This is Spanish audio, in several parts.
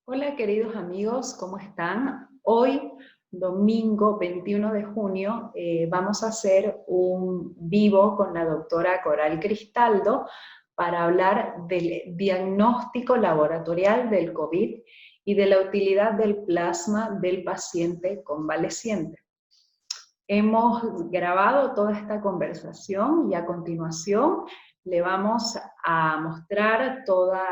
Hola queridos amigos, ¿cómo están? Hoy, domingo 21 de junio, vamos a hacer un vivo con la doctora Coral Cristaldo para hablar del diagnóstico laboratorial del COVID y de la utilidad del plasma del paciente convaleciente. Hemos grabado toda esta conversación y a continuación le vamos a mostrar toda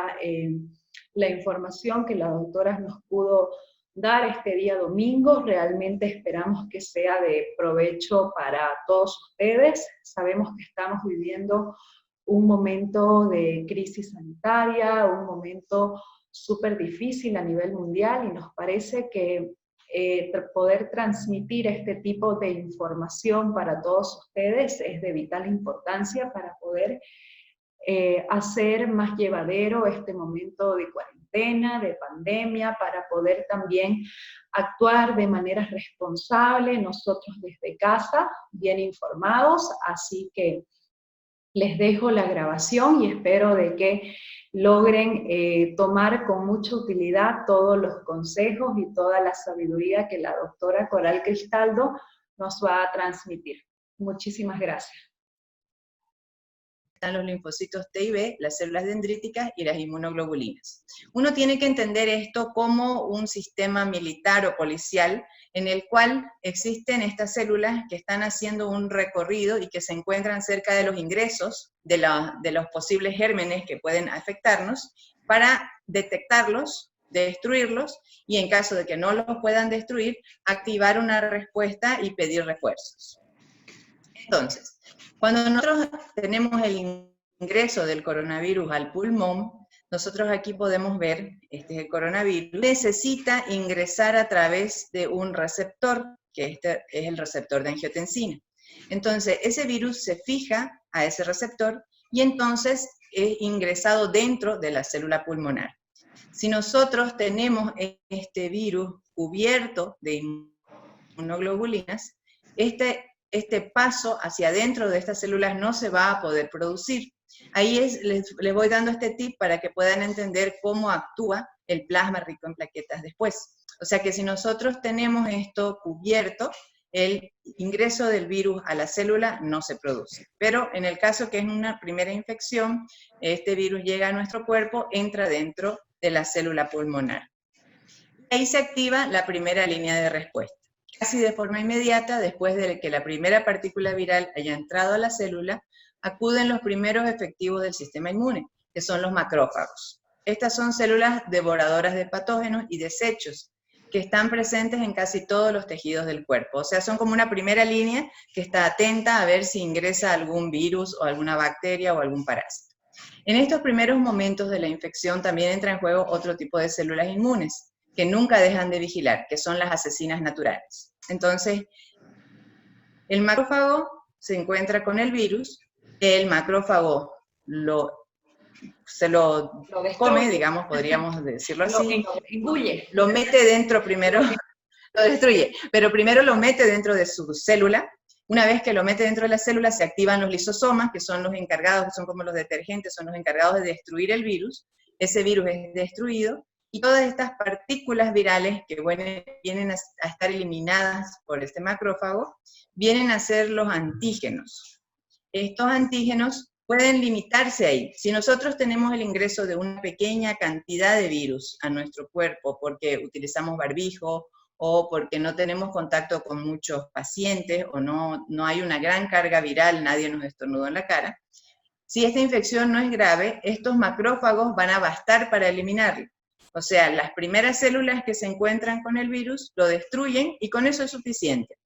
la información que la doctora nos pudo dar este día domingo. Realmente esperamos que sea de provecho para todos ustedes. Sabemos que estamos viviendo un momento de crisis sanitaria, un momento súper difícil a nivel mundial y nos parece que poder transmitir este tipo de información para todos ustedes es de vital importancia para poder hacer más llevadero este momento de cuarentena, de pandemia, para poder también actuar de manera responsable nosotros desde casa, bien informados, así que les dejo la grabación y espero de que logren tomar con mucha utilidad todos los consejos y toda la sabiduría que la doctora Coral Cristaldo nos va a transmitir. Muchísimas gracias. Están los linfocitos T y B, las células dendríticas y las inmunoglobulinas. Uno tiene que entender esto como un sistema militar o policial en el cual existen estas células que están haciendo un recorrido y que se encuentran cerca de los ingresos de los posibles gérmenes que pueden afectarnos para detectarlos, destruirlos y en caso de que no los puedan destruir, activar una respuesta y pedir refuerzos. Entonces, cuando nosotros tenemos el ingreso del coronavirus al pulmón, nosotros aquí podemos ver, este es el coronavirus, necesita ingresar a través de un receptor, que este es el receptor de angiotensina. Entonces, ese virus se fija a ese receptor y entonces es ingresado dentro de la célula pulmonar. Si nosotros tenemos este virus cubierto de inmunoglobulinas, este paso hacia adentro de estas células no se va a poder producir. Ahí les voy dando este tip para que puedan entender cómo actúa el plasma rico en plaquetas después. O sea que si nosotros tenemos esto cubierto, el ingreso del virus a la célula no se produce. Pero en el caso que es una primera infección, este virus llega a nuestro cuerpo, entra dentro de la célula pulmonar. Ahí se activa la primera línea de respuesta. Casi de forma inmediata, después de que la primera partícula viral haya entrado a la célula, acuden los primeros efectivos del sistema inmune, que son los macrófagos. Estas son células devoradoras de patógenos y desechos, que están presentes en casi todos los tejidos del cuerpo. O sea, son como una primera línea que está atenta a ver si ingresa algún virus o alguna bacteria o algún parásito. En estos primeros momentos de la infección también entra en juego otro tipo de células inmunes, que nunca dejan de vigilar, que son las asesinas naturales. Entonces, el macrófago se encuentra con el virus, el macrófago se lo come, digamos, podríamos decirlo así, Lo engulle. lo mete dentro primero, lo destruye, pero primero lo mete dentro de su célula. Una vez que lo mete dentro de la célula, se activan los lisosomas, que son los encargados, que son como los detergentes, son los encargados de destruir el virus. Ese virus es destruido, y todas estas partículas virales que vienen a estar eliminadas por este macrófago, vienen a ser los antígenos. Estos antígenos pueden limitarse ahí. Si nosotros tenemos el ingreso de una pequeña cantidad de virus a nuestro cuerpo porque utilizamos barbijo o porque no tenemos contacto con muchos pacientes o no hay una gran carga viral, nadie nos estornudó en la cara, si esta infección no es grave, estos macrófagos van a bastar para eliminarlo. O sea, las primeras células que se encuentran con el virus lo destruyen y con eso es suficiente.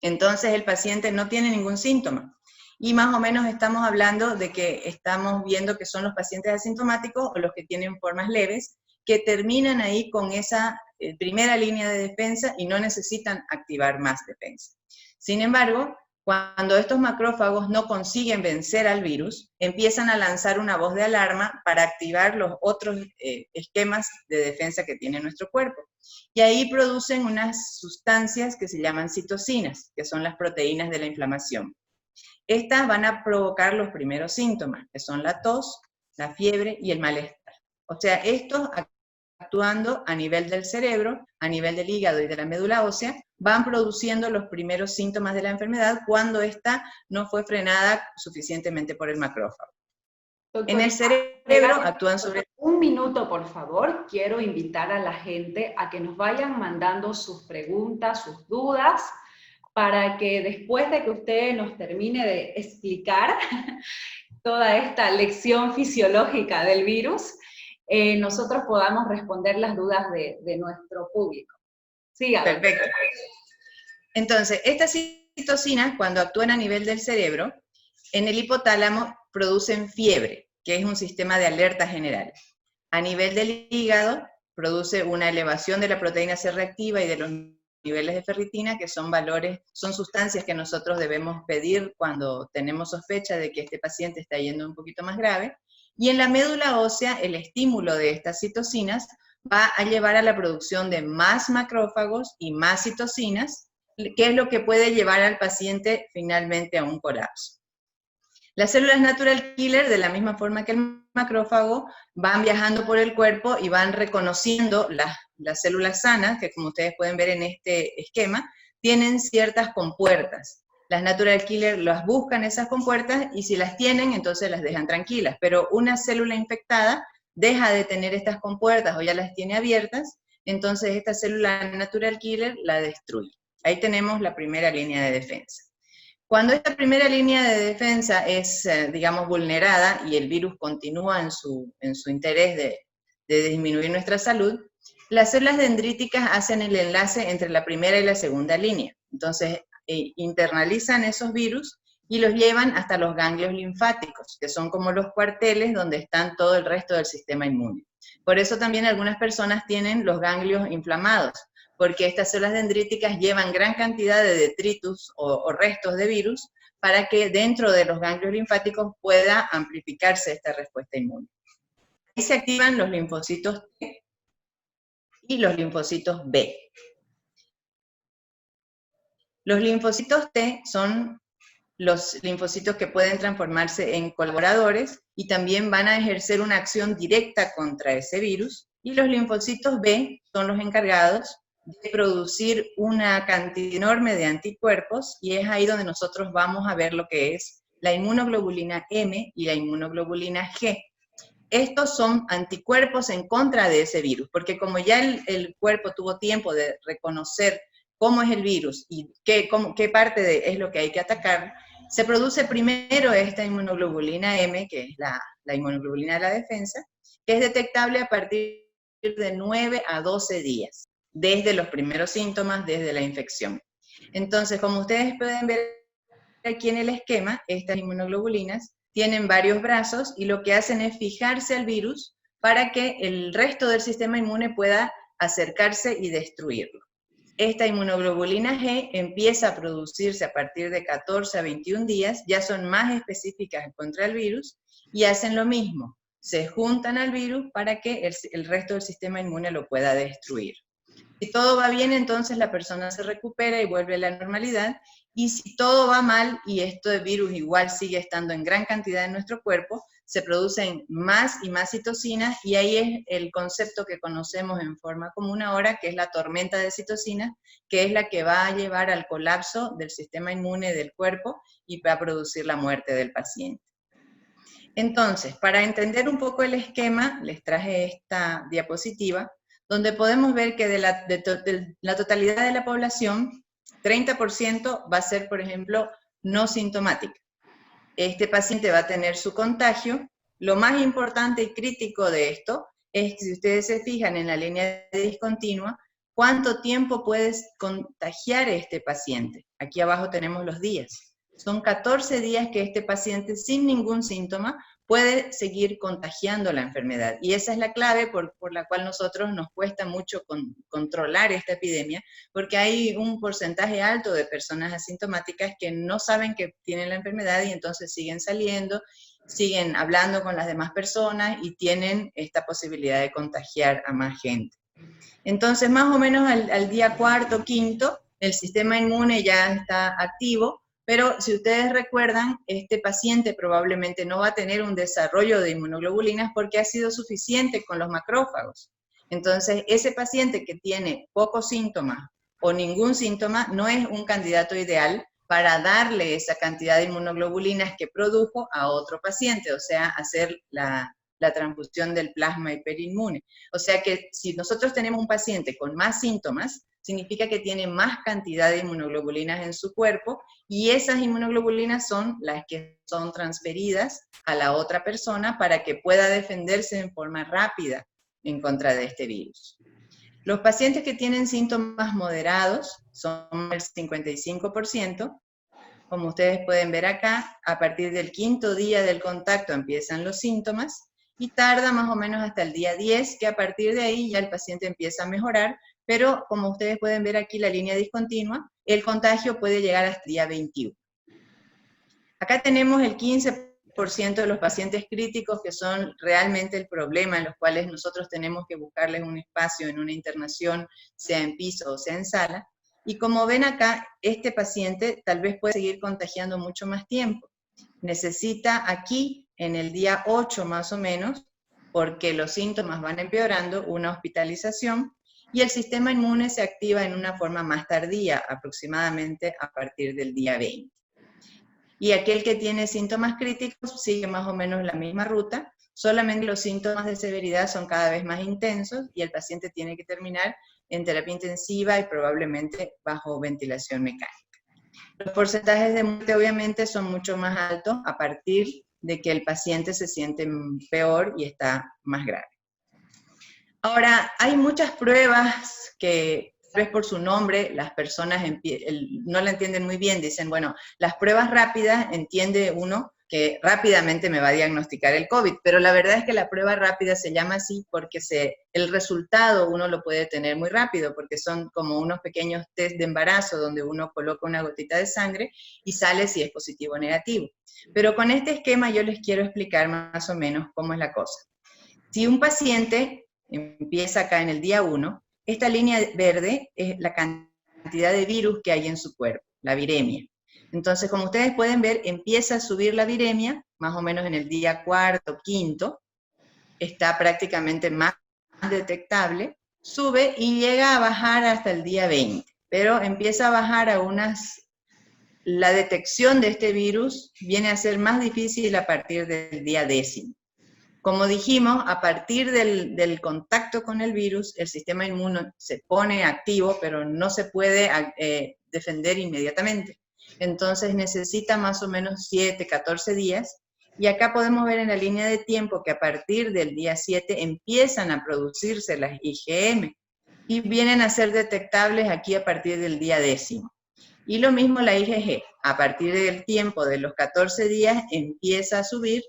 Entonces el paciente no tiene ningún síntoma. Y más o menos estamos hablando de que estamos viendo que son los pacientes asintomáticos o los que tienen formas leves, que terminan ahí con esa primera línea de defensa y no necesitan activar más defensa. Sin embargo, cuando estos macrófagos no consiguen vencer al virus, empiezan a lanzar una voz de alarma para activar los otros esquemas de defensa que tiene nuestro cuerpo. Y ahí producen unas sustancias que se llaman citocinas, que son las proteínas de la inflamación. Estas van a provocar los primeros síntomas, que son la tos, la fiebre y el malestar. O sea, estos actuando a nivel del cerebro, a nivel del hígado y de la médula ósea, van produciendo los primeros síntomas de la enfermedad cuando ésta no fue frenada suficientemente por el macrófago. En el cerebro actúan sobre... Un minuto, por favor. Quiero invitar a la gente a que nos vayan mandando sus preguntas, sus dudas, para que después de que usted nos termine de explicar toda esta lección fisiológica del virus, nosotros podamos responder las dudas de nuestro público. Siga. Perfecto. Entonces, estas citocinas, cuando actúan a nivel del cerebro, en el hipotálamo producen fiebre, que es un sistema de alerta general. A nivel del hígado, produce una elevación de la proteína C reactiva y de los niveles de ferritina, que son valores, son sustancias que nosotros debemos pedir cuando tenemos sospecha de que este paciente está yendo un poquito más grave. Y en la médula ósea, el estímulo de estas citocinas va a llevar a la producción de más macrófagos y más citocinas, que es lo que puede llevar al paciente finalmente a un colapso. Las células natural killer, de la misma forma que el macrófago, van viajando por el cuerpo y van reconociendo las células sanas, que como ustedes pueden ver en este esquema, tienen ciertas compuertas. Las natural killer las buscan esas compuertas y si las tienen, entonces las dejan tranquilas. Pero una célula infectada deja de tener estas compuertas o ya las tiene abiertas, entonces esta célula natural killer la destruye. Ahí tenemos la primera línea de defensa. Cuando esta primera línea de defensa es, digamos, vulnerada y el virus continúa en su interés de disminuir nuestra salud, las células dendríticas hacen el enlace entre la primera y la segunda línea. Entonces, internalizan esos virus y los llevan hasta los ganglios linfáticos, que son como los cuarteles donde están todo el resto del sistema inmune. Por eso también algunas personas tienen los ganglios inflamados, porque estas células dendríticas llevan gran cantidad de detritus o restos de virus para que dentro de los ganglios linfáticos pueda amplificarse esta respuesta inmune. Ahí se activan los linfocitos T y los linfocitos B. Los linfocitos T son los linfocitos que pueden transformarse en colaboradores y también van a ejercer una acción directa contra ese virus, y los linfocitos B son los encargados de producir una cantidad enorme de anticuerpos, y es ahí donde nosotros vamos a ver lo que es la inmunoglobulina M y la inmunoglobulina G. Estos son anticuerpos en contra de ese virus, porque como ya el cuerpo tuvo tiempo de reconocer cómo es el virus y qué parte es lo que hay que atacar, se produce primero esta inmunoglobulina M, que es la inmunoglobulina de la defensa, que es detectable a partir de 9 a 12 días, desde los primeros síntomas, desde la infección. Entonces, como ustedes pueden ver aquí en el esquema, estas inmunoglobulinas tienen varios brazos y lo que hacen es fijarse al virus para que el resto del sistema inmune pueda acercarse y destruirlo. Esta inmunoglobulina G empieza a producirse a partir de 14 a 21 días, ya son más específicas contra el virus y hacen lo mismo, se juntan al virus para que el resto del sistema inmune lo pueda destruir. Si todo va bien, entonces la persona se recupera y vuelve a la normalidad, y si todo va mal y esto de virus igual sigue estando en gran cantidad en nuestro cuerpo, se producen más y más citocinas, y ahí es el concepto que conocemos en forma común ahora, que es la tormenta de citocinas, que es la que va a llevar al colapso del sistema inmune del cuerpo y va a producir la muerte del paciente. Entonces, para entender un poco el esquema, les traje esta diapositiva, donde podemos ver que de la totalidad de la población, 30% va a ser, por ejemplo, no sintomática. Este paciente va a tener su contagio. Lo más importante y crítico de esto es que si ustedes se fijan en la línea de discontinua, ¿cuánto tiempo puede contagiar este paciente? Aquí abajo tenemos los días. Son 14 días que este paciente sin ningún síntoma puede seguir contagiando la enfermedad. Y esa es la clave por la cual nosotros nos cuesta mucho controlar esta epidemia, porque hay un porcentaje alto de personas asintomáticas que no saben que tienen la enfermedad y entonces siguen saliendo, siguen hablando con las demás personas y tienen esta posibilidad de contagiar a más gente. Entonces, más o menos al día cuarto, quinto, el sistema inmune ya está activo, pero si ustedes recuerdan, este paciente probablemente no va a tener un desarrollo de inmunoglobulinas porque ha sido suficiente con los macrófagos. Entonces, ese paciente que tiene pocos síntomas o ningún síntoma no es un candidato ideal para darle esa cantidad de inmunoglobulinas que produjo a otro paciente, o sea, hacer la transfusión del plasma hiperinmune. O sea que si nosotros tenemos un paciente con más síntomas, significa que tiene más cantidad de inmunoglobulinas en su cuerpo, y esas inmunoglobulinas son las que son transferidas a la otra persona para que pueda defenderse en forma rápida en contra de este virus. Los pacientes que tienen síntomas moderados son el 55%. Como ustedes pueden ver acá, a partir del 5º día del contacto empiezan los síntomas y tarda más o menos hasta el día 10, que a partir de ahí ya el paciente empieza a mejorar, pero como ustedes pueden ver aquí la línea discontinua, el contagio puede llegar hasta el día 21. Acá tenemos el 15% de los pacientes críticos, que son realmente el problema, en los cuales nosotros tenemos que buscarles un espacio en una internación, sea en piso o sea en sala. Y como ven acá, este paciente tal vez puede seguir contagiando mucho más tiempo. Necesita aquí, en el día 8 más o menos, porque los síntomas van empeorando, una hospitalización, y el sistema inmune se activa en una forma más tardía, aproximadamente a partir del día 20. Y aquel que tiene síntomas críticos sigue más o menos la misma ruta, solamente los síntomas de severidad son cada vez más intensos y el paciente tiene que terminar en terapia intensiva y probablemente bajo ventilación mecánica. Los porcentajes de muerte obviamente son mucho más altos a partir de que el paciente se siente peor y está más grave. Ahora, hay muchas pruebas que, tal vez por su nombre, las personas no la entienden muy bien. Dicen, bueno, las pruebas rápidas, entiende uno que rápidamente me va a diagnosticar el COVID, pero la verdad es que la prueba rápida se llama así porque el resultado uno lo puede tener muy rápido, porque son como unos pequeños test de embarazo donde uno coloca una gotita de sangre y sale si es positivo o negativo. Pero con este esquema yo les quiero explicar más o menos cómo es la cosa. Si un paciente empieza acá en el día 1, esta línea verde es la cantidad de virus que hay en su cuerpo, la viremia. Entonces, como ustedes pueden ver, empieza a subir la viremia, más o menos en el día 4º, 5º, está prácticamente más detectable, sube y llega a bajar hasta el día 20, pero empieza a bajar la detección de este virus viene a ser más difícil a partir del día 10º. Como dijimos, a partir del contacto con el virus, el sistema inmune se pone activo, pero no se puede defender inmediatamente. Entonces necesita más o menos 7, 14 días, y acá podemos ver en la línea de tiempo que a partir del día 7 empiezan a producirse las IgM, y vienen a ser detectables aquí a partir del día 10º. Y lo mismo la IgG, a partir del tiempo de los 14 días empieza a subir,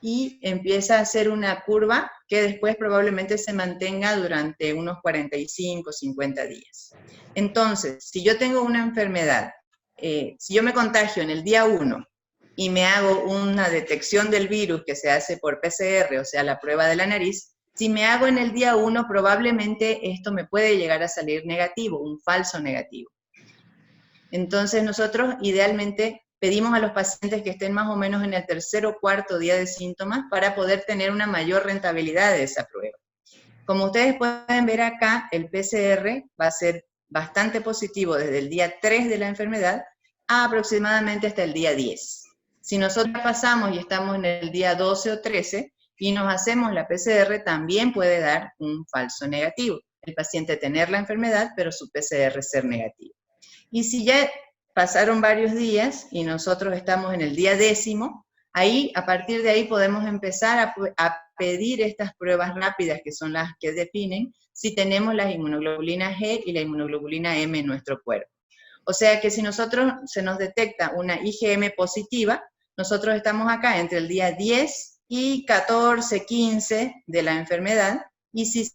y empieza a hacer una curva que después probablemente se mantenga durante unos 45, 50 días. Entonces, si yo tengo una enfermedad, si yo me contagio en el día 1 y me hago una detección del virus que se hace por PCR, o sea, la prueba de la nariz, si me hago en el día 1, probablemente esto me puede llegar a salir negativo, un falso negativo. Entonces nosotros idealmente pedimos a los pacientes que estén más o menos en el 3º o 4º día de síntomas para poder tener una mayor rentabilidad de esa prueba. Como ustedes pueden ver acá, el PCR va a ser bastante positivo desde el día 3 de la enfermedad a aproximadamente hasta el día 10. Si nosotros pasamos y estamos en el día 12 o 13 y nos hacemos la PCR, también puede dar un falso negativo. El paciente tener la enfermedad, pero su PCR ser negativo. Y si ya pasaron varios días y nosotros estamos en el día 10º, ahí, a partir de ahí podemos empezar a pedir estas pruebas rápidas, que son las que definen si tenemos las inmunoglobulinas G y la inmunoglobulina M en nuestro cuerpo. O sea que si nosotros se nos detecta una IgM positiva, nosotros estamos acá entre el día 10 y 14, 15 de la enfermedad, y si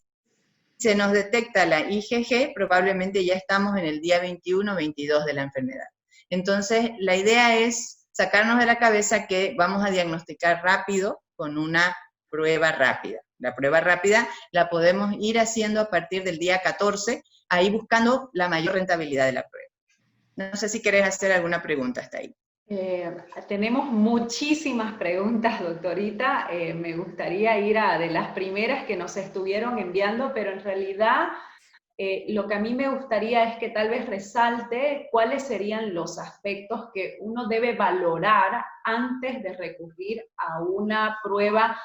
se nos detecta la IgG, probablemente ya estamos en el día 21 o 22 de la enfermedad. Entonces, la idea es sacarnos de la cabeza que vamos a diagnosticar rápido con una prueba rápida. La prueba rápida la podemos ir haciendo a partir del día 14, ahí buscando la mayor rentabilidad de la prueba. No sé si querés hacer alguna pregunta hasta ahí. Tenemos muchísimas preguntas, doctorita. Me gustaría ir a de las primeras que nos estuvieron enviando, pero en realidad lo que a mí me gustaría es que tal vez resalte cuáles serían los aspectos que uno debe valorar antes de recurrir a una prueba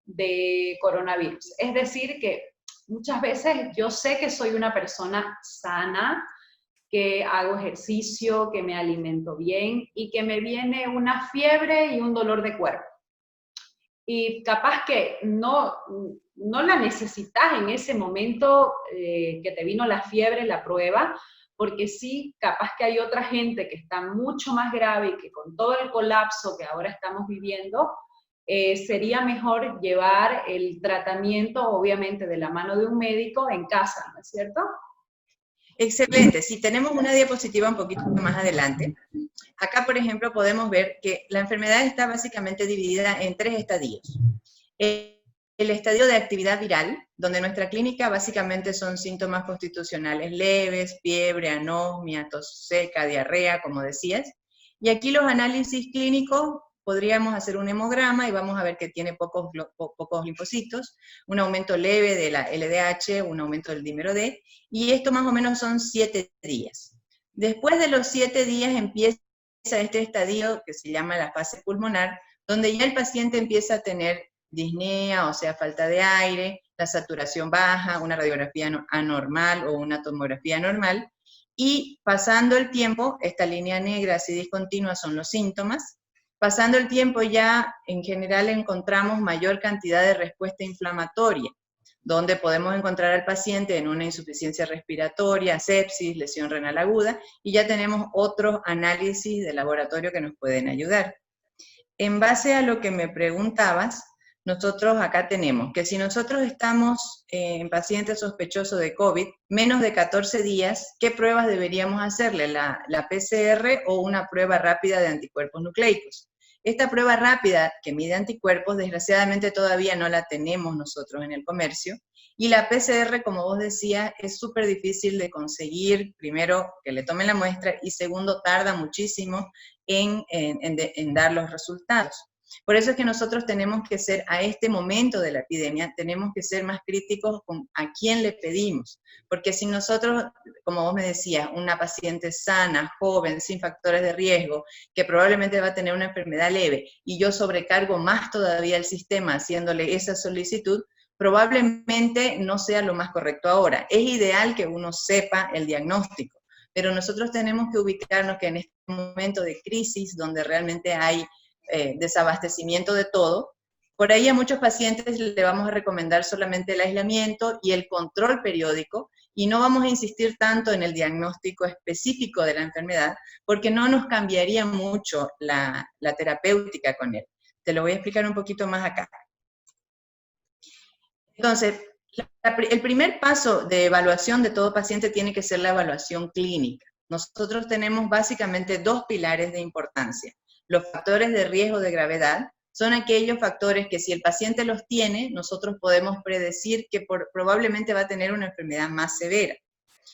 de coronavirus. Es decir, que muchas veces yo sé que soy una persona sana, que hago ejercicio, que me alimento bien y que me viene una fiebre y un dolor de cuerpo. Y capaz que no la necesitas en ese momento que te vino la fiebre, la prueba, porque sí, capaz que hay otra gente que está mucho más grave y que con todo el colapso que ahora estamos viviendo, sería mejor llevar el tratamiento, obviamente, de la mano de un médico en casa, ¿no es cierto? Excelente. Si tenemos una diapositiva un poquito más adelante, acá, por ejemplo, podemos ver que la enfermedad está básicamente dividida en 3 estadios. El estadio de actividad viral, donde nuestra clínica básicamente son síntomas constitucionales leves, fiebre, anosmia, tos seca, diarrea, como decías. Y aquí los análisis clínicos, podríamos hacer un hemograma y vamos a ver que tiene pocos linfocitos, un aumento leve de la LDH, un aumento del dímero D, y esto más o menos son 7 días. Después de los 7 días empieza este estadio que se llama la fase pulmonar, donde ya el paciente empieza a tener disnea, o sea, falta de aire, la saturación baja, una radiografía anormal o una tomografía normal, y pasando el tiempo, esta línea negra así discontinua son los síntomas, pasando el tiempo ya en general encontramos mayor cantidad de respuesta inflamatoria, donde podemos encontrar al paciente en una insuficiencia respiratoria, sepsis, lesión renal aguda, y ya tenemos otros análisis de laboratorio que nos pueden ayudar. En base a lo que me preguntabas, nosotros acá tenemos que si nosotros estamos en pacientes sospechosos de COVID, menos de 14 días, ¿qué pruebas deberíamos hacerle? ¿La PCR o una prueba rápida de anticuerpos nucleicos? Esta prueba rápida que mide anticuerpos, desgraciadamente todavía no la tenemos nosotros en el comercio, y la PCR, como vos decías, es súper difícil de conseguir, primero, que le tomen la muestra, y segundo, tarda muchísimo en dar los resultados. Por eso es que nosotros tenemos que ser, a este momento de la epidemia, tenemos que ser más críticos con a quién le pedimos, porque si nosotros, como vos me decías, una paciente sana, joven, sin factores de riesgo, que probablemente va a tener una enfermedad leve, y yo sobrecargo más todavía el sistema haciéndole esa solicitud, probablemente no sea lo más correcto ahora. Es ideal que uno sepa el diagnóstico, pero nosotros tenemos que ubicarnos que en este momento de crisis, donde realmente hay desabastecimiento de todo, por ahí a muchos pacientes le vamos a recomendar solamente el aislamiento y el control periódico, y no vamos a insistir tanto en el diagnóstico específico de la enfermedad, porque no nos cambiaría mucho la terapéutica con él. Te lo voy a explicar un poquito más acá. Entonces, el primer paso de evaluación de todo paciente tiene que ser la evaluación clínica. Nosotros tenemos básicamente 2 pilares de importancia. Los factores de riesgo de gravedad son aquellos factores que si el paciente los tiene, nosotros podemos predecir que probablemente va a tener una enfermedad más severa.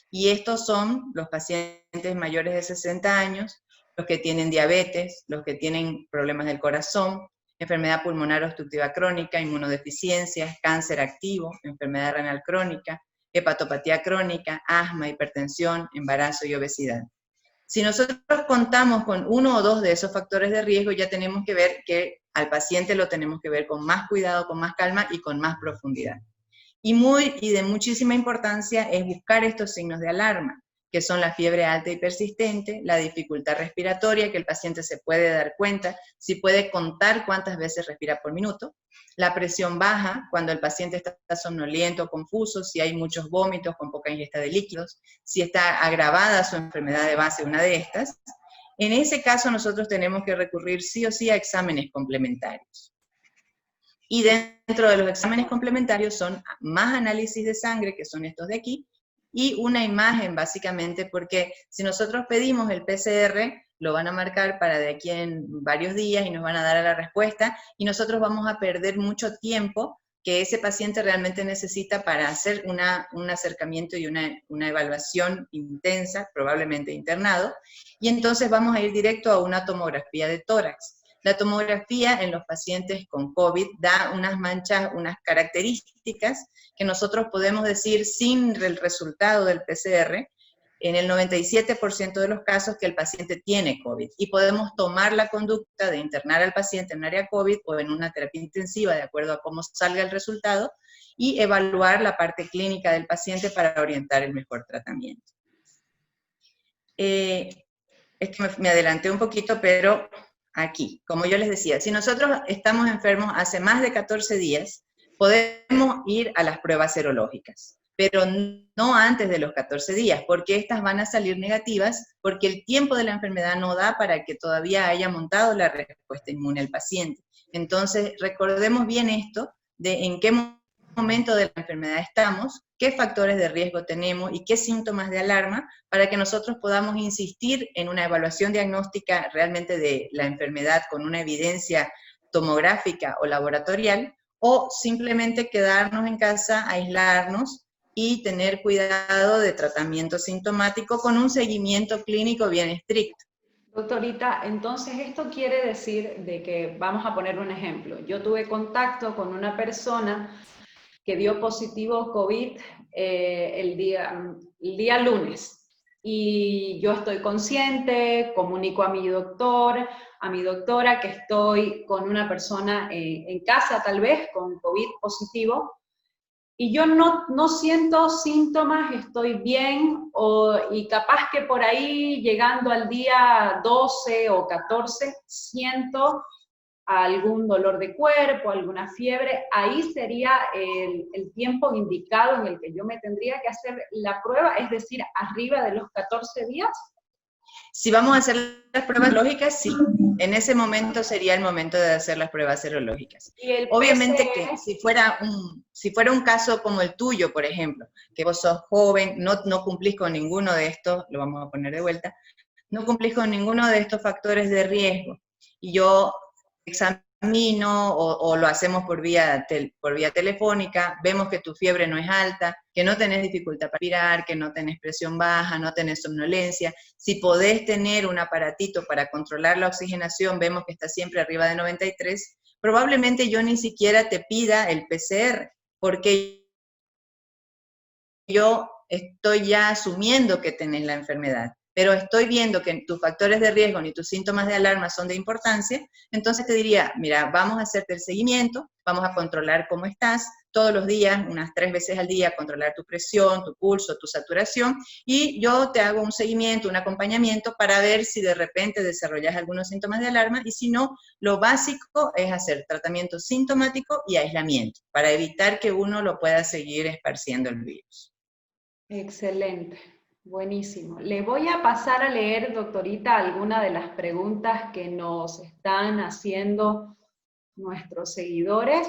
Y estos son los pacientes mayores de 60 años, los que tienen diabetes, los que tienen problemas del corazón, enfermedad pulmonar obstructiva crónica, inmunodeficiencias, cáncer activo, enfermedad renal crónica, hepatopatía crónica, asma, hipertensión, embarazo y obesidad. Si nosotros contamos con 1 o 2 de esos factores de riesgo, ya tenemos que ver que al paciente lo tenemos que ver con más cuidado, con más calma y con más profundidad. Y de muchísima importancia es buscar estos signos de alarma, que son la fiebre alta y persistente, la dificultad respiratoria, que el paciente se puede dar cuenta, si puede contar cuántas veces respira por minuto, la presión baja, cuando el paciente está somnoliento, confuso, si hay muchos vómitos con poca ingesta de líquidos, si está agravada su enfermedad de base, una de estas. En ese caso nosotros tenemos que recurrir sí o sí a exámenes complementarios. Y dentro de los exámenes complementarios son más análisis de sangre, que son estos de aquí, y una imagen básicamente, porque si nosotros pedimos el PCR, lo van a marcar para de aquí en varios días y nos van a dar la respuesta, y nosotros vamos a perder mucho tiempo que ese paciente realmente necesita para hacer un acercamiento y una evaluación intensa, probablemente internado, y entonces vamos a ir directo a una tomografía de tórax. La tomografía en los pacientes con COVID da unas manchas, unas características que nosotros podemos decir sin el resultado del PCR, en el 97% de los casos que el paciente tiene COVID, y podemos tomar la conducta de internar al paciente en un área COVID o en una terapia intensiva de acuerdo a cómo salga el resultado y evaluar la parte clínica del paciente para orientar el mejor tratamiento. Es que me adelanté un poquito, pero aquí, como yo les decía, si nosotros estamos enfermos hace más de 14 días, podemos ir a las pruebas serológicas, pero no antes de los 14 días, porque estas van a salir negativas, porque el tiempo de la enfermedad no da para que todavía haya montado la respuesta inmune al paciente. Entonces, recordemos bien esto, de en qué momento de la enfermedad estamos, qué factores de riesgo tenemos y qué síntomas de alarma, para que nosotros podamos insistir en una evaluación diagnóstica realmente de la enfermedad con una evidencia tomográfica o laboratorial, o simplemente quedarnos en casa, aislarnos y tener cuidado de tratamiento sintomático con un seguimiento clínico bien estricto. Doctorita, entonces esto quiere decir de que, vamos a poner un ejemplo, yo tuve contacto con una persona que dio positivo COVID el día lunes, y yo estoy consciente, comunico a mi doctor, a mi doctora, que estoy con una persona en casa tal vez con COVID positivo, y yo no siento síntomas, estoy bien, y capaz que por ahí, llegando al día 12 o 14, siento algún dolor de cuerpo, alguna fiebre. Ahí sería el tiempo indicado en el que yo me tendría que hacer la prueba, es decir, arriba de los 14 días. Si vamos a hacer las pruebas lógicas, sí. En ese momento sería el momento de hacer las pruebas serológicas. Obviamente que si fuera un caso como el tuyo, por ejemplo, que vos sos joven, no cumplís con ninguno de estos, lo vamos a poner de vuelta, no cumplís con ninguno de estos factores de riesgo, y yo examino o lo hacemos por vía telefónica, vemos que tu fiebre no es alta, que no tenés dificultad para respirar, que no tenés presión baja, no tenés somnolencia, si podés tener un aparatito para controlar la oxigenación, vemos que está siempre arriba de 93, probablemente yo ni siquiera te pida el PCR, porque yo estoy ya asumiendo que tenés la enfermedad, pero estoy viendo que tus factores de riesgo ni tus síntomas de alarma son de importancia, entonces te diría, mira, vamos a hacerte el seguimiento, vamos a controlar cómo estás, todos los días, unas 3 veces al día, controlar tu presión, tu pulso, tu saturación, y yo te hago un seguimiento, un acompañamiento para ver si de repente desarrollas algunos síntomas de alarma, y si no, lo básico es hacer tratamiento sintomático y aislamiento, para evitar que uno lo pueda seguir esparciendo el virus. Excelente, buenísimo. Le voy a pasar a leer, doctorita, algunas de las preguntas que nos están haciendo nuestros seguidores.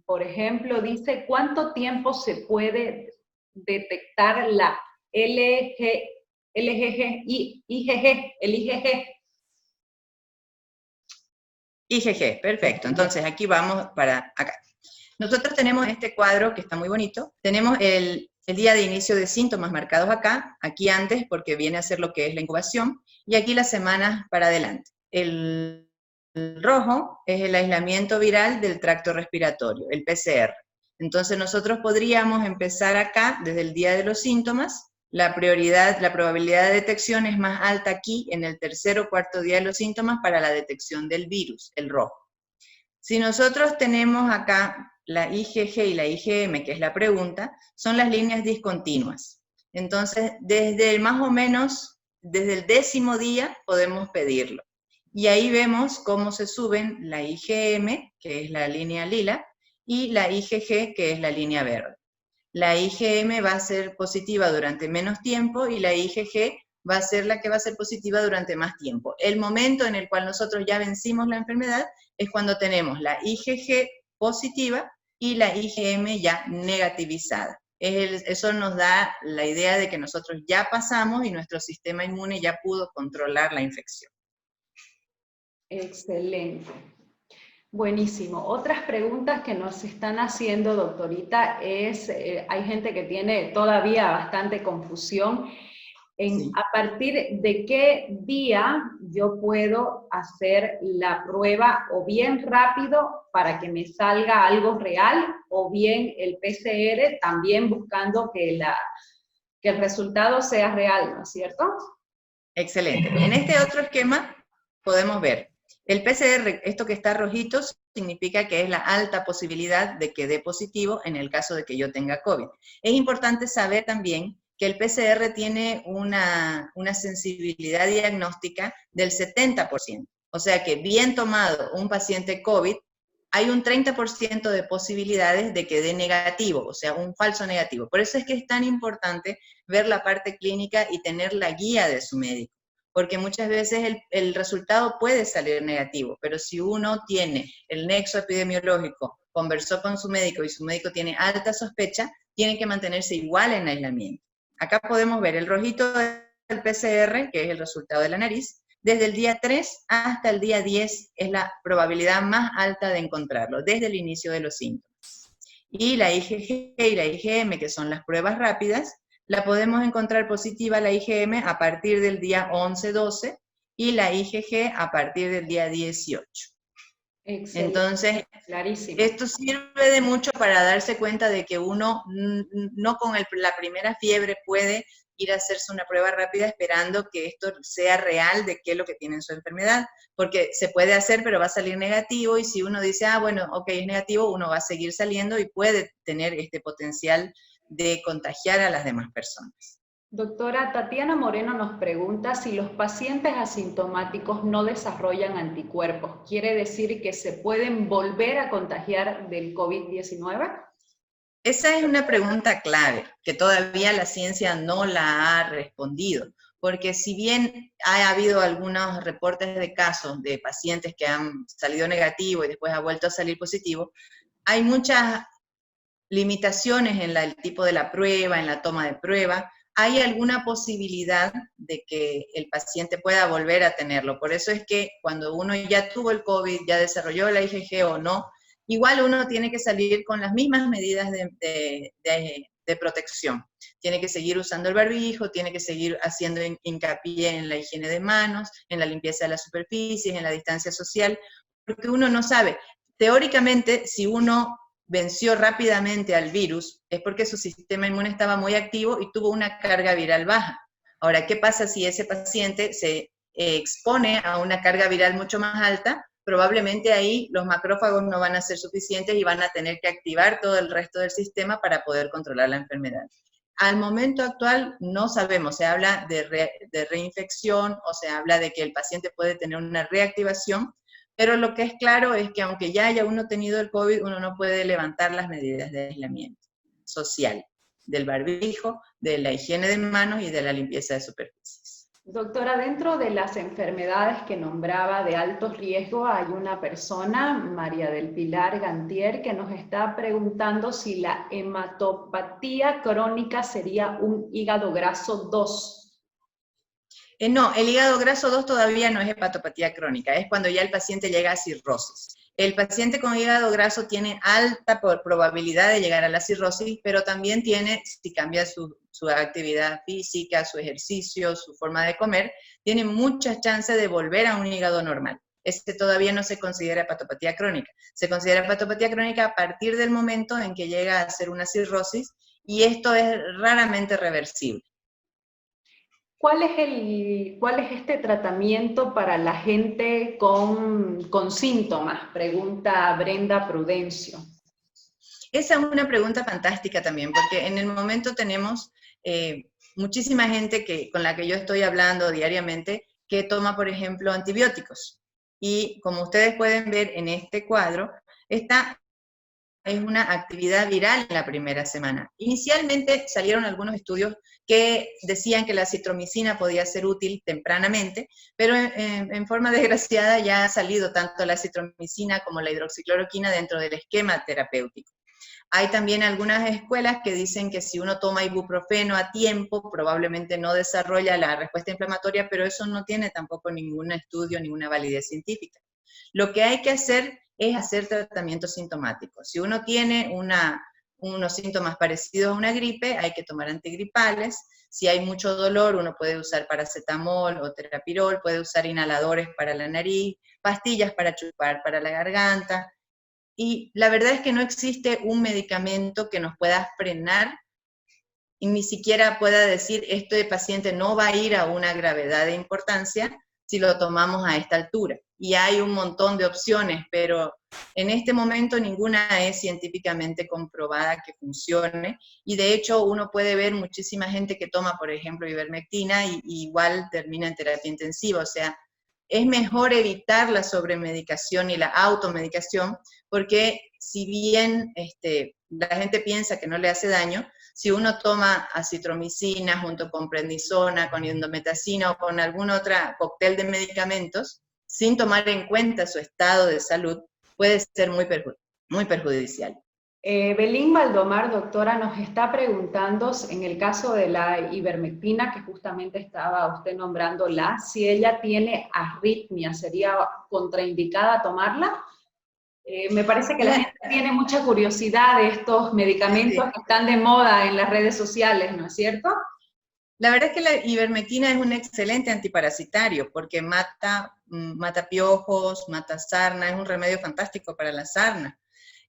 Por ejemplo, dice, ¿cuánto tiempo se puede detectar la IgG, perfecto. Entonces, aquí vamos para acá. Nosotros tenemos este cuadro que está muy bonito. Tenemos el día de inicio de síntomas marcados acá, aquí antes porque viene a ser lo que es la incubación, y aquí las semanas para adelante. El rojo es el aislamiento viral del tracto respiratorio, el PCR. Entonces nosotros podríamos empezar acá desde el día de los síntomas. La probabilidad de detección es más alta aquí en el tercer o cuarto día de los síntomas para la detección del virus, el rojo. Si nosotros tenemos acá la IgG y la IgM, que es la pregunta, son las líneas discontinuas. Entonces, desde más o menos, desde el 10º día podemos pedirlo. Y ahí vemos cómo se suben la IgM, que es la línea lila, y la IgG, que es la línea verde. La IgM va a ser positiva durante menos tiempo y la IgG va a ser la que va a ser positiva durante más tiempo. El momento en el cual nosotros ya vencimos la enfermedad es cuando tenemos la IgG positiva y la IgM ya negativizada. Eso nos da la idea de que nosotros ya pasamos y nuestro sistema inmune ya pudo controlar la infección. Excelente. Buenísimo. Otras preguntas que nos están haciendo, doctorita, es, hay gente que tiene todavía bastante confusión en Sí. a partir de qué día yo puedo hacer la prueba, o bien rápido para que me salga algo real, o bien el PCR también buscando que el resultado sea real, ¿no es cierto? Excelente. En este otro esquema podemos ver, el PCR, esto que está rojito, significa que es la alta posibilidad de que dé positivo en el caso de que yo tenga COVID. Es importante saber también que el PCR tiene una sensibilidad diagnóstica del 70%. O sea que bien tomado un paciente COVID, hay un 30% de posibilidades de que dé negativo, o sea, un falso negativo. Por eso es que es tan importante ver la parte clínica y tener la guía de su médico, porque muchas veces el resultado puede salir negativo, pero si uno tiene el nexo epidemiológico, conversó con su médico y su médico tiene alta sospecha, tiene que mantenerse igual en aislamiento. Acá podemos ver el rojito del PCR, que es el resultado de la nariz. Desde el día 3 hasta el día 10 es la probabilidad más alta de encontrarlo, desde el inicio de los síntomas. Y la IgG y la IgM, que son las pruebas rápidas, la podemos encontrar positiva la IgM a partir del día 11-12 y la IgG a partir del día 18. Excelente, Entonces, clarísimo. esto sirve de mucho para darse cuenta de que uno no con la primera fiebre puede ir a hacerse una prueba rápida esperando que esto sea real de qué es lo que tiene en su enfermedad, porque se puede hacer pero va a salir negativo, y si uno dice, ah, bueno, ok, es negativo, uno va a seguir saliendo y puede tener este potencial de contagiar a las demás personas. Doctora Tatiana Moreno nos pregunta si los pacientes asintomáticos no desarrollan anticuerpos. ¿Quiere decir que se pueden volver a contagiar del COVID-19? Esa es una pregunta clave, que todavía la ciencia no la ha respondido, porque si bien ha habido algunos reportes de casos de pacientes que han salido negativo y después ha vuelto a salir positivo, hay muchas limitaciones en el tipo de la prueba, en la toma de prueba. Hay alguna posibilidad de que el paciente pueda volver a tenerlo. Por eso es que cuando uno ya tuvo el COVID, ya desarrolló la IgG o no, igual uno tiene que salir con las mismas medidas de protección. Tiene que seguir usando el barbijo, tiene que seguir haciendo hincapié en la higiene de manos, en la limpieza de las superficies, en la distancia social, porque uno no sabe. Teóricamente, si uno venció rápidamente al virus, es porque su sistema inmune estaba muy activo y tuvo una carga viral baja. Ahora, ¿qué pasa si ese paciente se expone a una carga viral mucho más alta? Probablemente ahí los macrófagos no van a ser suficientes y van a tener que activar todo el resto del sistema para poder controlar la enfermedad. Al momento actual no sabemos, se habla de reinfección o se habla de que el paciente puede tener una reactivación, pero lo que es claro es que aunque ya haya uno tenido el COVID, uno no puede levantar las medidas de aislamiento social, del barbijo, de la higiene de manos y de la limpieza de superficies. Doctora, dentro de las enfermedades que nombraba de alto riesgo, hay una persona, María del Pilar Gantier, que nos está preguntando si la hematopatía crónica sería un hígado graso 2. No, el hígado graso 2 todavía no es hepatopatía crónica, es cuando ya el paciente llega a cirrosis. El paciente con hígado graso tiene alta probabilidad de llegar a la cirrosis, pero también tiene, si cambia su actividad física, su ejercicio, su forma de comer, tiene muchas chances de volver a un hígado normal. Este todavía no se considera hepatopatía crónica. Se considera hepatopatía crónica a partir del momento en que llega a ser una cirrosis, y esto es raramente reversible. ¿Cuál es este tratamiento para la gente con síntomas? Pregunta Brenda Prudencio. Esa es una pregunta fantástica también, porque en el momento tenemos muchísima gente con la que yo estoy hablando diariamente que toma, por ejemplo, antibióticos. Y como ustedes pueden ver en este cuadro, esta es una actividad viral en la primera semana. Inicialmente salieron algunos estudios que decían que la citromicina podía ser útil tempranamente, pero en forma desgraciada ya ha salido tanto la citromicina como la hidroxicloroquina dentro del esquema terapéutico. Hay también algunas escuelas que dicen que si uno toma ibuprofeno a tiempo, probablemente no desarrolla la respuesta inflamatoria, pero eso no tiene tampoco ningún estudio, ninguna validez científica. Lo que hay que hacer es hacer tratamiento sintomático. Si uno tiene unos síntomas parecidos a una gripe, hay que tomar antigripales. Si hay mucho dolor, uno puede usar paracetamol o terapirol, puede usar inhaladores para la nariz, pastillas para chupar para la garganta. Y la verdad es que no existe un medicamento que nos pueda frenar y ni siquiera pueda decir, este paciente no va a ir a una gravedad de importancia si lo tomamos a esta altura. Y hay un montón de opciones, pero en este momento ninguna es científicamente comprobada que funcione, y de hecho uno puede ver muchísima gente que toma, por ejemplo, ivermectina y igual termina en terapia intensiva. O sea, es mejor evitar la sobremedicación y la automedicación, porque si bien la gente piensa que no le hace daño, si uno toma acitromicina junto con prednisona, con indometacina o con algún otro cóctel de medicamentos, sin tomar en cuenta su estado de salud, puede ser muy perjudicial. Belín Valdomar, doctora, nos está preguntando, en el caso de la ivermectina, que justamente estaba usted nombrándola, si ella tiene arritmia, ¿sería contraindicada tomarla? Me parece que la gente tiene mucha curiosidad de estos medicamentos que están de moda en las redes sociales, ¿no es cierto? La verdad es que la ivermectina es un excelente antiparasitario porque mata piojos, mata sarna, es un remedio fantástico para la sarna.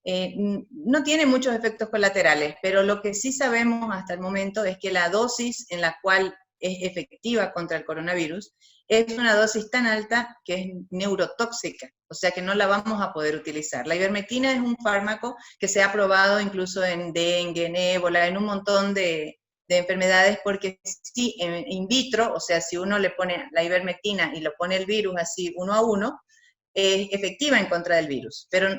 No tiene muchos efectos colaterales, pero lo que sí sabemos hasta el momento es que la dosis en la cual es efectiva contra el coronavirus es una dosis tan alta que es neurotóxica, o sea que no la vamos a poder utilizar. La ivermectina es un fármaco que se ha probado incluso en dengue, en ébola, en un montón de enfermedades, porque sí, in vitro, o sea, si uno le pone la ivermectina y lo pone el virus así uno a uno, es efectiva en contra del virus, pero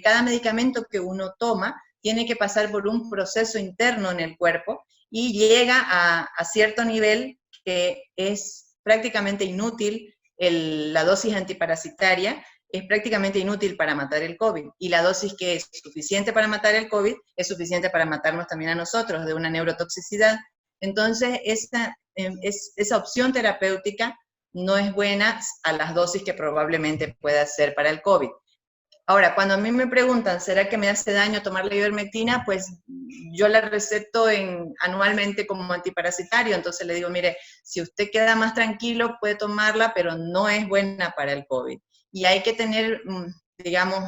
cada medicamento que uno toma tiene que pasar por un proceso interno en el cuerpo y llega a cierto nivel que es prácticamente inútil. La dosis antiparasitaria es prácticamente inútil para matar el COVID, y la dosis que es suficiente para matar el COVID es suficiente para matarnos también a nosotros de una neurotoxicidad. Entonces, esa opción terapéutica no es buena a las dosis que probablemente pueda ser para el COVID. Ahora, cuando a mí me preguntan, ¿será que me hace daño tomar la ivermectina? Pues yo la receto anualmente como antiparasitario, entonces le digo, mire, si usted queda más tranquilo puede tomarla, pero no es buena para el COVID. Y hay que tener, digamos,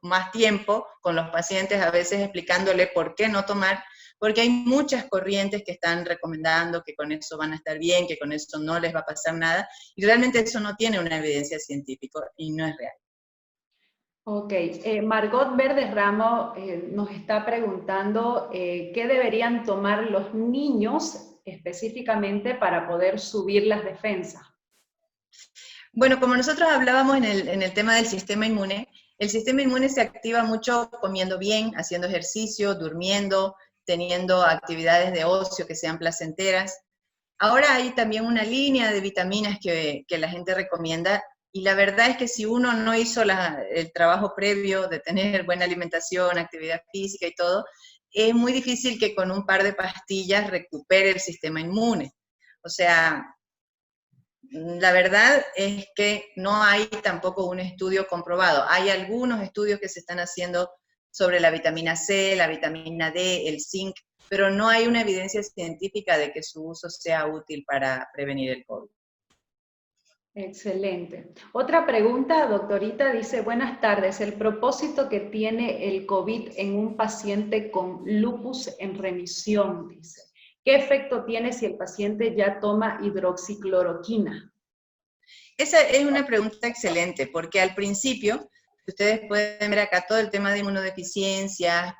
más tiempo con los pacientes, a veces explicándole por qué no tomar, porque hay muchas corrientes que están recomendando que con eso van a estar bien, que con eso no les va a pasar nada, y realmente eso no tiene una evidencia científica y no es real. Ok, Margot Verdes Ramos nos está preguntando qué deberían tomar los niños específicamente para poder subir las defensas. Bueno, como nosotros hablábamos en el tema del sistema inmune, el sistema inmune se activa mucho comiendo bien, haciendo ejercicio, durmiendo, teniendo actividades de ocio que sean placenteras. Ahora hay también una línea de vitaminas que la gente recomienda, y la verdad es que si uno no hizo el trabajo previo de tener buena alimentación, actividad física y todo, es muy difícil que con un par de pastillas recupere el sistema inmune. O sea, la verdad es que no hay tampoco un estudio comprobado. Hay algunos estudios que se están haciendo sobre la vitamina C, la vitamina D, el zinc, pero no hay una evidencia científica de que su uso sea útil para prevenir el COVID. Excelente. Otra pregunta, doctorita, dice, buenas tardes, el propósito que tiene el COVID en un paciente con lupus en remisión, dice. ¿Qué efecto tiene si el paciente ya toma hidroxicloroquina? Esa es una pregunta excelente, porque al principio, ustedes pueden ver acá todo el tema de inmunodeficiencias,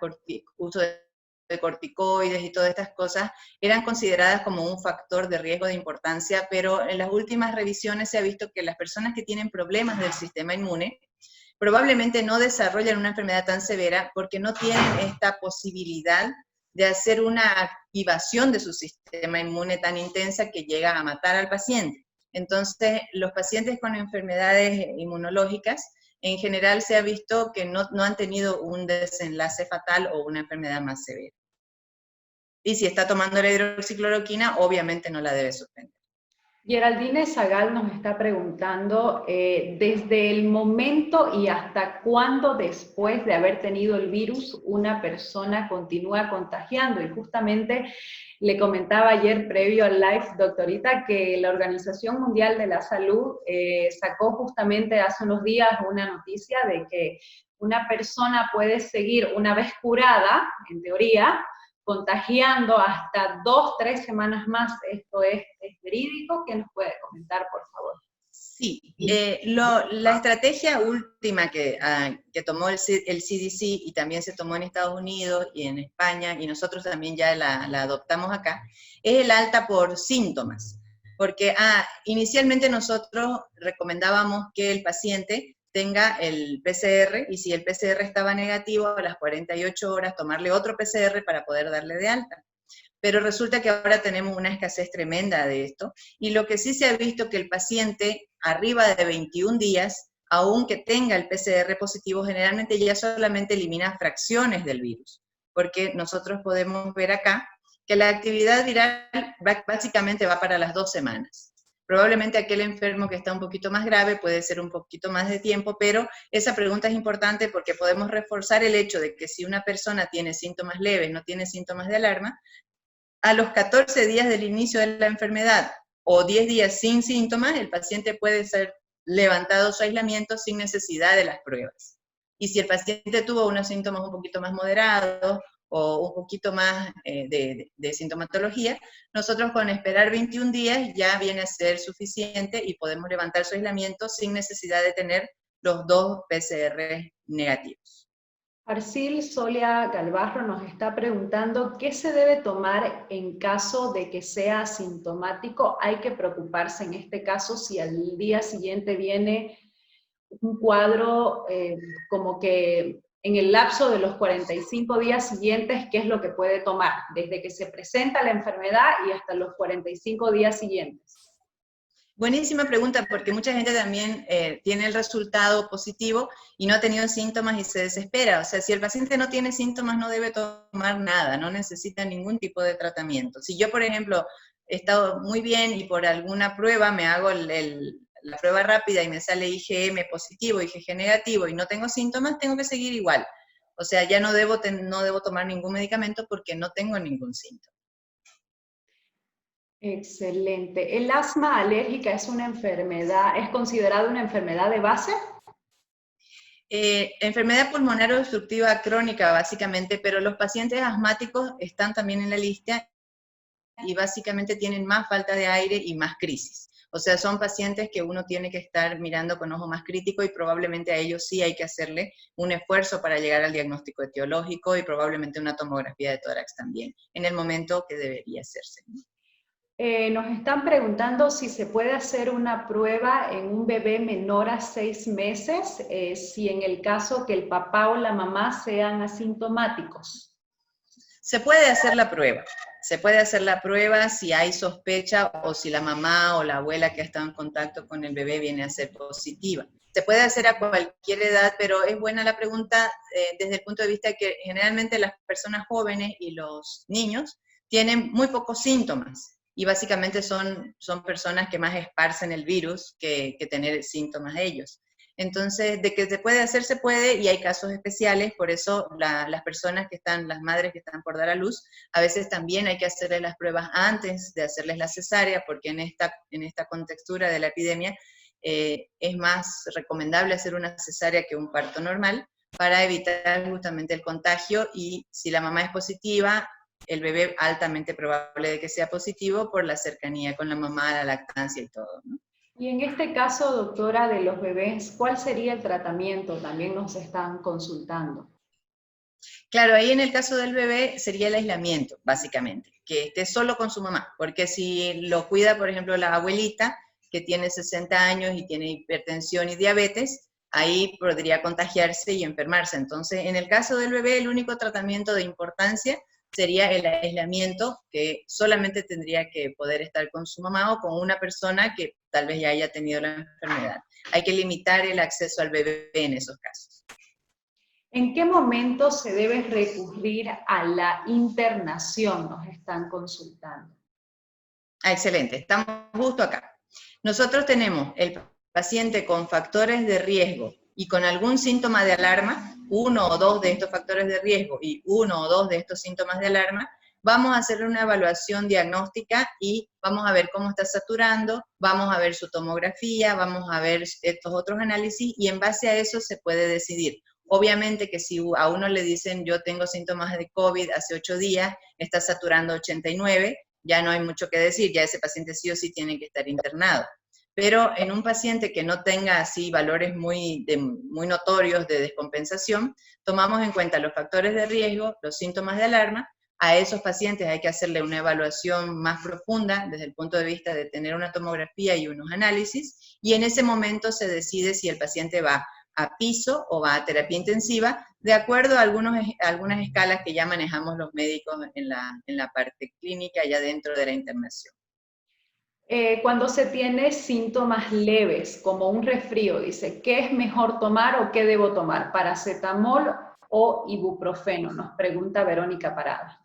uso de corticoides y todas estas cosas, eran consideradas como un factor de riesgo de importancia, pero en las últimas revisiones se ha visto que las personas que tienen problemas del sistema inmune probablemente no desarrollan una enfermedad tan severa porque no tienen esta posibilidad de hacer una activación de su sistema inmune tan intensa que llega a matar al paciente. Entonces, los pacientes con enfermedades inmunológicas, en general se ha visto que no han tenido un desenlace fatal o una enfermedad más severa. Y si está tomando la hidroxicloroquina, obviamente no la debe suspender. Geraldine Zagal nos está preguntando desde el momento y hasta cuándo después de haber tenido el virus una persona continúa contagiando. Y justamente le comentaba ayer previo al live, doctorita, que la Organización Mundial de la Salud sacó justamente hace unos días una noticia de que una persona puede seguir una vez curada, en teoría, contagiando hasta 2, 3 semanas más. ¿Esto es verídico? ¿Qué nos puede comentar, por favor? Sí, la estrategia última que tomó el CDC y también se tomó en Estados Unidos y en España, y nosotros también ya la adoptamos acá, es el alta por síntomas. Porque inicialmente nosotros recomendábamos que el paciente tenga el PCR, y si el PCR estaba negativo, a las 48 horas tomarle otro PCR para poder darle de alta. Pero resulta que ahora tenemos una escasez tremenda de esto, y lo que sí se ha visto que el paciente arriba de 21 días, aunque tenga el PCR positivo, generalmente ya solamente elimina fracciones del virus, porque nosotros podemos ver acá que la actividad viral básicamente va para las 2 semanas. Probablemente aquel enfermo que está un poquito más grave puede ser un poquito más de tiempo, pero esa pregunta es importante porque podemos reforzar el hecho de que si una persona tiene síntomas leves, no tiene síntomas de alarma, a los 14 días del inicio de la enfermedad o 10 días sin síntomas, el paciente puede ser levantado su aislamiento sin necesidad de las pruebas. Y si el paciente tuvo unos síntomas un poquito más moderados o un poquito más de sintomatología, nosotros con esperar 21 días ya viene a ser suficiente y podemos levantar su aislamiento sin necesidad de tener los 2 PCR negativos. Arcil Solia Galvarro nos está preguntando qué se debe tomar en caso de que sea asintomático. Hay que preocuparse en este caso si al día siguiente viene un cuadro como que en el lapso de los 45 días siguientes, ¿qué es lo que puede tomar? Desde que se presenta la enfermedad y hasta los 45 días siguientes. Buenísima pregunta, porque mucha gente también tiene el resultado positivo y no ha tenido síntomas y se desespera. O sea, si el paciente no tiene síntomas, no debe tomar nada, no necesita ningún tipo de tratamiento. Si yo, por ejemplo, he estado muy bien y por alguna prueba me hago la prueba rápida y me sale IgM positivo, IgG negativo y no tengo síntomas, tengo que seguir igual. O sea, ya no debo tomar ningún medicamento porque no tengo ningún síntoma. Excelente. ¿El asma alérgica es una enfermedad, es considerada una enfermedad de base? Enfermedad pulmonar obstructiva crónica, básicamente, pero los pacientes asmáticos están también en la lista y básicamente tienen más falta de aire y más crisis. O sea, son pacientes que uno tiene que estar mirando con ojo más crítico y probablemente a ellos sí hay que hacerle un esfuerzo para llegar al diagnóstico etiológico y probablemente una tomografía de tórax también, en el momento que debería hacerse. Nos están preguntando si se puede hacer una prueba en un bebé menor a 6 meses, si en el caso que el papá o la mamá sean asintomáticos. Se puede hacer la prueba. Se puede hacer la prueba si hay sospecha o si la mamá o la abuela que ha estado en contacto con el bebé viene a ser positiva. Se puede hacer a cualquier edad, pero es buena la pregunta desde el punto de vista que generalmente las personas jóvenes y los niños tienen muy pocos síntomas y básicamente son personas que más esparcen el virus que tener síntomas ellos. Entonces, de que se puede hacer, se puede, y hay casos especiales, por eso las personas que están, las madres que están por dar a luz, a veces también hay que hacerles las pruebas antes de hacerles la cesárea, porque en esta contextura de la epidemia es más recomendable hacer una cesárea que un parto normal, para evitar justamente el contagio, y si la mamá es positiva, el bebé altamente probable de que sea positivo por la cercanía con la mamá, la lactancia y todo, ¿no? Y en este caso, doctora, de los bebés, ¿cuál sería el tratamiento? También nos están consultando. Claro, ahí en el caso del bebé sería el aislamiento, básicamente, que esté solo con su mamá, porque si lo cuida, por ejemplo, la abuelita, que tiene 60 años y tiene hipertensión y diabetes, ahí podría contagiarse y enfermarse. Entonces, en el caso del bebé, el único tratamiento de importancia sería el aislamiento, que solamente tendría que poder estar con su mamá o con una persona que tal vez ya haya tenido la enfermedad. Hay que limitar el acceso al bebé en esos casos. ¿En qué momento se debe recurrir a la internación? Nos están consultando. Excelente, estamos justo acá. Nosotros tenemos el paciente con factores de riesgo y con algún síntoma de alarma, uno o dos de estos factores de riesgo y uno o dos de estos síntomas de alarma, vamos a hacerle una evaluación diagnóstica y vamos a ver cómo está saturando, vamos a ver su tomografía, vamos a ver estos otros análisis y en base a eso se puede decidir. Obviamente que si a uno le dicen yo tengo síntomas de COVID hace 8 días, está saturando 89, ya no hay mucho que decir, ya ese paciente sí o sí tiene que estar internado. Pero en un paciente que no tenga así valores muy notorios de descompensación, tomamos en cuenta los factores de riesgo, los síntomas de alarma. A esos pacientes hay que hacerle una evaluación más profunda desde el punto de vista de tener una tomografía y unos análisis, y en ese momento se decide si el paciente va a piso o va a terapia intensiva, de acuerdo a algunas escalas que ya manejamos los médicos en la parte clínica, ya dentro de la internación. Cuando se tiene síntomas leves, como un resfrío, dice, ¿qué es mejor tomar o qué debo tomar? ¿Paracetamol o ibuprofeno? Nos pregunta Verónica Parada.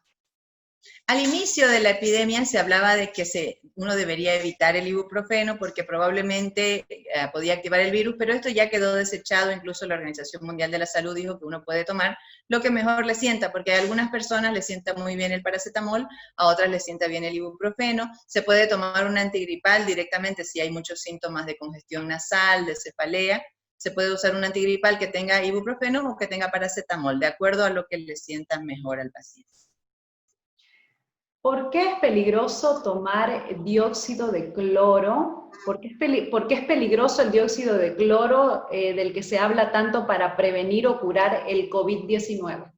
Al inicio de la epidemia se hablaba de que uno debería evitar el ibuprofeno porque probablemente podía activar el virus, pero esto ya quedó desechado, incluso la Organización Mundial de la Salud dijo que uno puede tomar lo que mejor le sienta, porque a algunas personas les sienta muy bien el paracetamol, a otras les sienta bien el ibuprofeno, se puede tomar un antigripal directamente si hay muchos síntomas de congestión nasal, de cefalea, se puede usar un antigripal que tenga ibuprofeno o que tenga paracetamol, de acuerdo a lo que le sienta mejor al paciente. ¿Por qué es peligroso tomar dióxido de cloro? ¿Por qué es peligroso el dióxido de cloro del que se habla tanto para prevenir o curar el COVID-19?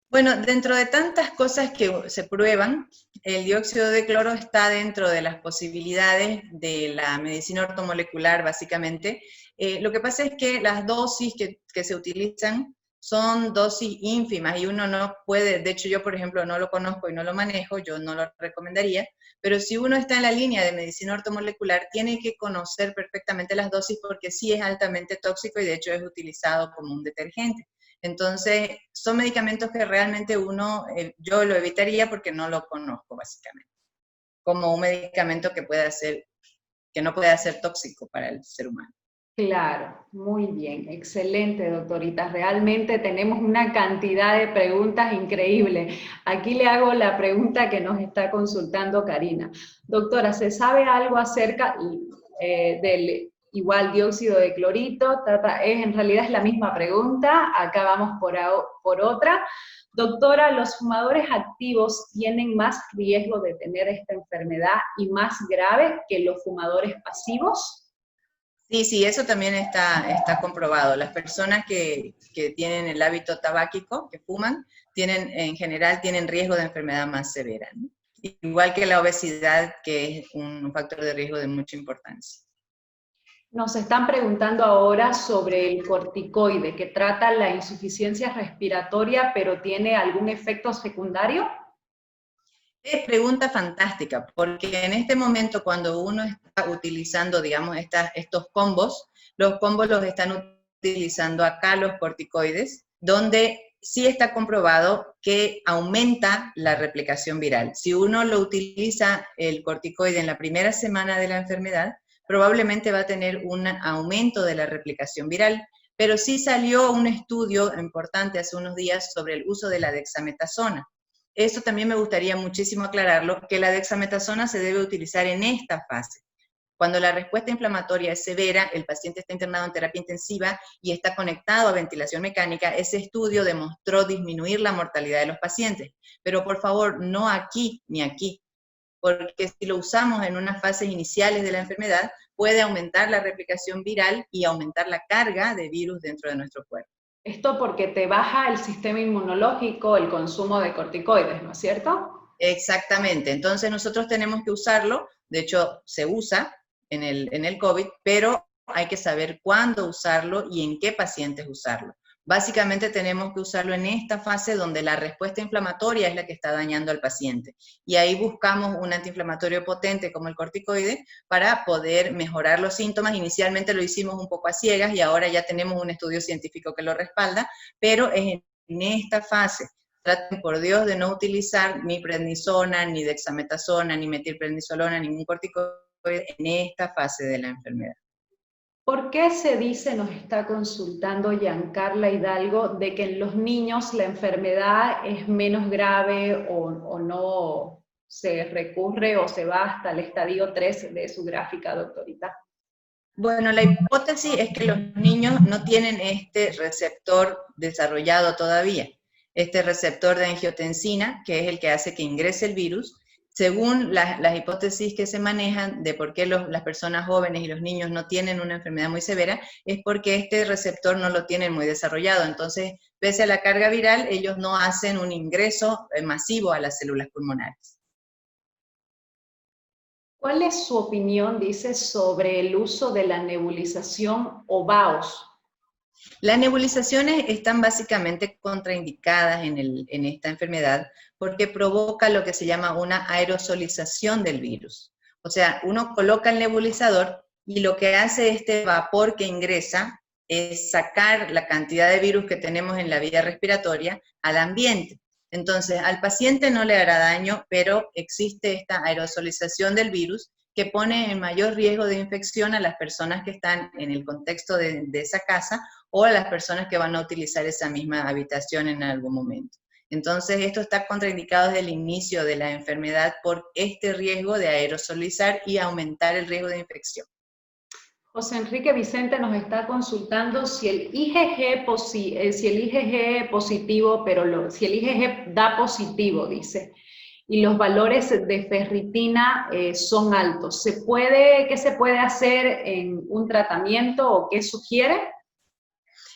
Bueno, dentro de tantas cosas que se prueban, el dióxido de cloro está dentro de las posibilidades de la medicina ortomolecular, básicamente. Lo que pasa es que las dosis que se utilizan son dosis ínfimas y uno no puede, de hecho yo por ejemplo no lo conozco y no lo manejo, yo no lo recomendaría, pero si uno está en la línea de medicina ortomolecular tiene que conocer perfectamente las dosis porque sí es altamente tóxico y de hecho es utilizado como un detergente. Entonces, son medicamentos que realmente yo lo evitaría porque no lo conozco básicamente, como un medicamento que no puede ser tóxico para el ser humano. Claro, muy bien, excelente, doctorita. Realmente tenemos una cantidad de preguntas increíbles. Aquí le hago la pregunta que nos está consultando Karina. Doctora, ¿se sabe algo acerca del igual dióxido de clorito? En realidad es la misma pregunta, acá vamos por otra. Doctora, ¿los fumadores activos tienen más riesgo de tener esta enfermedad y más grave que los fumadores pasivos? Sí, eso también está comprobado. Las personas que tienen el hábito tabáquico, que fuman, en general tienen riesgo de enfermedad más severa, ¿no? Igual que la obesidad, que es un factor de riesgo de mucha importancia. Nos están preguntando ahora sobre el corticoide, que trata la insuficiencia respiratoria, pero ¿tiene algún efecto secundario? Es pregunta fantástica, porque en este momento cuando uno está utilizando, digamos, estos combos, los combos los están utilizando acá los corticoides, donde sí está comprobado que aumenta la replicación viral. Si uno lo utiliza el corticoide en la primera semana de la enfermedad, probablemente va a tener un aumento de la replicación viral, pero sí salió un estudio importante hace unos días sobre el uso de la dexametasona. Esto también me gustaría muchísimo aclararlo, que la dexametasona se debe utilizar en esta fase. Cuando la respuesta inflamatoria es severa, el paciente está internado en terapia intensiva y está conectado a ventilación mecánica, ese estudio demostró disminuir la mortalidad de los pacientes. Pero por favor, no aquí ni aquí, porque si lo usamos en unas fases iniciales de la enfermedad, puede aumentar la replicación viral y aumentar la carga de virus dentro de nuestro cuerpo. Esto porque te baja el sistema inmunológico, el consumo de corticoides, ¿no es cierto? Exactamente, entonces nosotros tenemos que usarlo, de hecho se usa en el COVID, pero hay que saber cuándo usarlo y en qué pacientes usarlo. Básicamente tenemos que usarlo en esta fase donde la respuesta inflamatoria es la que está dañando al paciente. Y ahí buscamos un antiinflamatorio potente como el corticoide para poder mejorar los síntomas. Inicialmente lo hicimos un poco a ciegas y ahora ya tenemos un estudio científico que lo respalda, pero es en esta fase. Traten por Dios de no utilizar ni prednisona, ni dexametasona, ni metilprednisolona, ningún corticoide en esta fase de la enfermedad. ¿Por qué se dice, nos está consultando Giancarla Hidalgo, de que en los niños la enfermedad es menos grave o no se recurre o se va hasta el estadio 3 de su gráfica, doctorita? Bueno, la hipótesis es que los niños no tienen este receptor desarrollado todavía, este receptor de angiotensina, que es el que hace que ingrese el virus. Según las hipótesis que se manejan de por qué las personas jóvenes y los niños no tienen una enfermedad muy severa, es porque este receptor no lo tienen muy desarrollado. Entonces, pese a la carga viral, ellos no hacen un ingreso masivo a las células pulmonares. ¿Cuál es su opinión, dice, sobre el uso de la nebulización o VAOS? Las nebulizaciones están básicamente contraindicadas en esta enfermedad porque provoca lo que se llama una aerosolización del virus. O sea, uno coloca el nebulizador y lo que hace este vapor que ingresa es sacar la cantidad de virus que tenemos en la vía respiratoria al ambiente. Entonces, al paciente no le hará daño, pero existe esta aerosolización del virus que pone en mayor riesgo de infección a las personas que están en el contexto de esa casa o a las personas que van a utilizar esa misma habitación en algún momento. Entonces, esto está contraindicado desde el inicio de la enfermedad por este riesgo de aerosolizar y aumentar el riesgo de infección. José Enrique Vicente nos está consultando si el IgG, positivo, pero si el IgG da positivo, dice, y los valores de ferritina son altos. ¿Qué se puede hacer en un tratamiento o qué sugiere?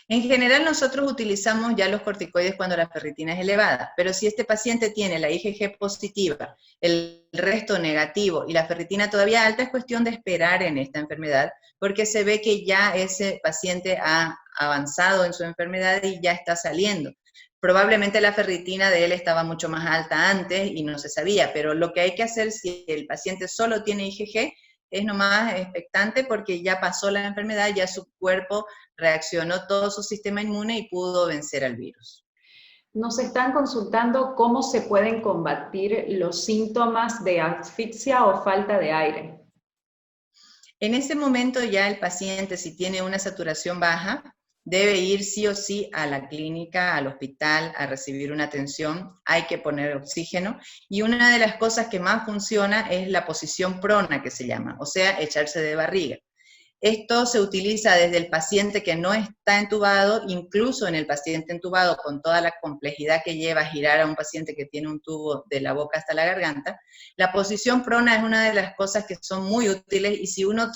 En general nosotros utilizamos ya los corticoides cuando la ferritina es elevada, pero si este paciente tiene la IgG positiva, el resto negativo y la ferritina todavía alta, es cuestión de esperar en esta enfermedad, porque se ve que ya ese paciente ha avanzado en su enfermedad y ya está saliendo. Probablemente la ferritina de él estaba mucho más alta antes y no se sabía, pero lo que hay que hacer si el paciente solo tiene IgG es nomás expectante porque ya pasó la enfermedad, ya su cuerpo reaccionó todo su sistema inmune y pudo vencer al virus. Nos están consultando cómo se pueden combatir los síntomas de asfixia o falta de aire. En ese momento ya el paciente, si tiene una saturación baja, debe ir sí o sí a la clínica, al hospital, a recibir una atención. Hay que poner oxígeno. Y una de las cosas que más funciona es la posición prona, que se llama, o sea, echarse de barriga. Esto se utiliza desde el paciente que no está entubado, incluso en el paciente entubado, con toda la complejidad que lleva a girar a un paciente que tiene un tubo de la boca hasta la garganta. La posición prona es una de las cosas que son muy útiles y si uno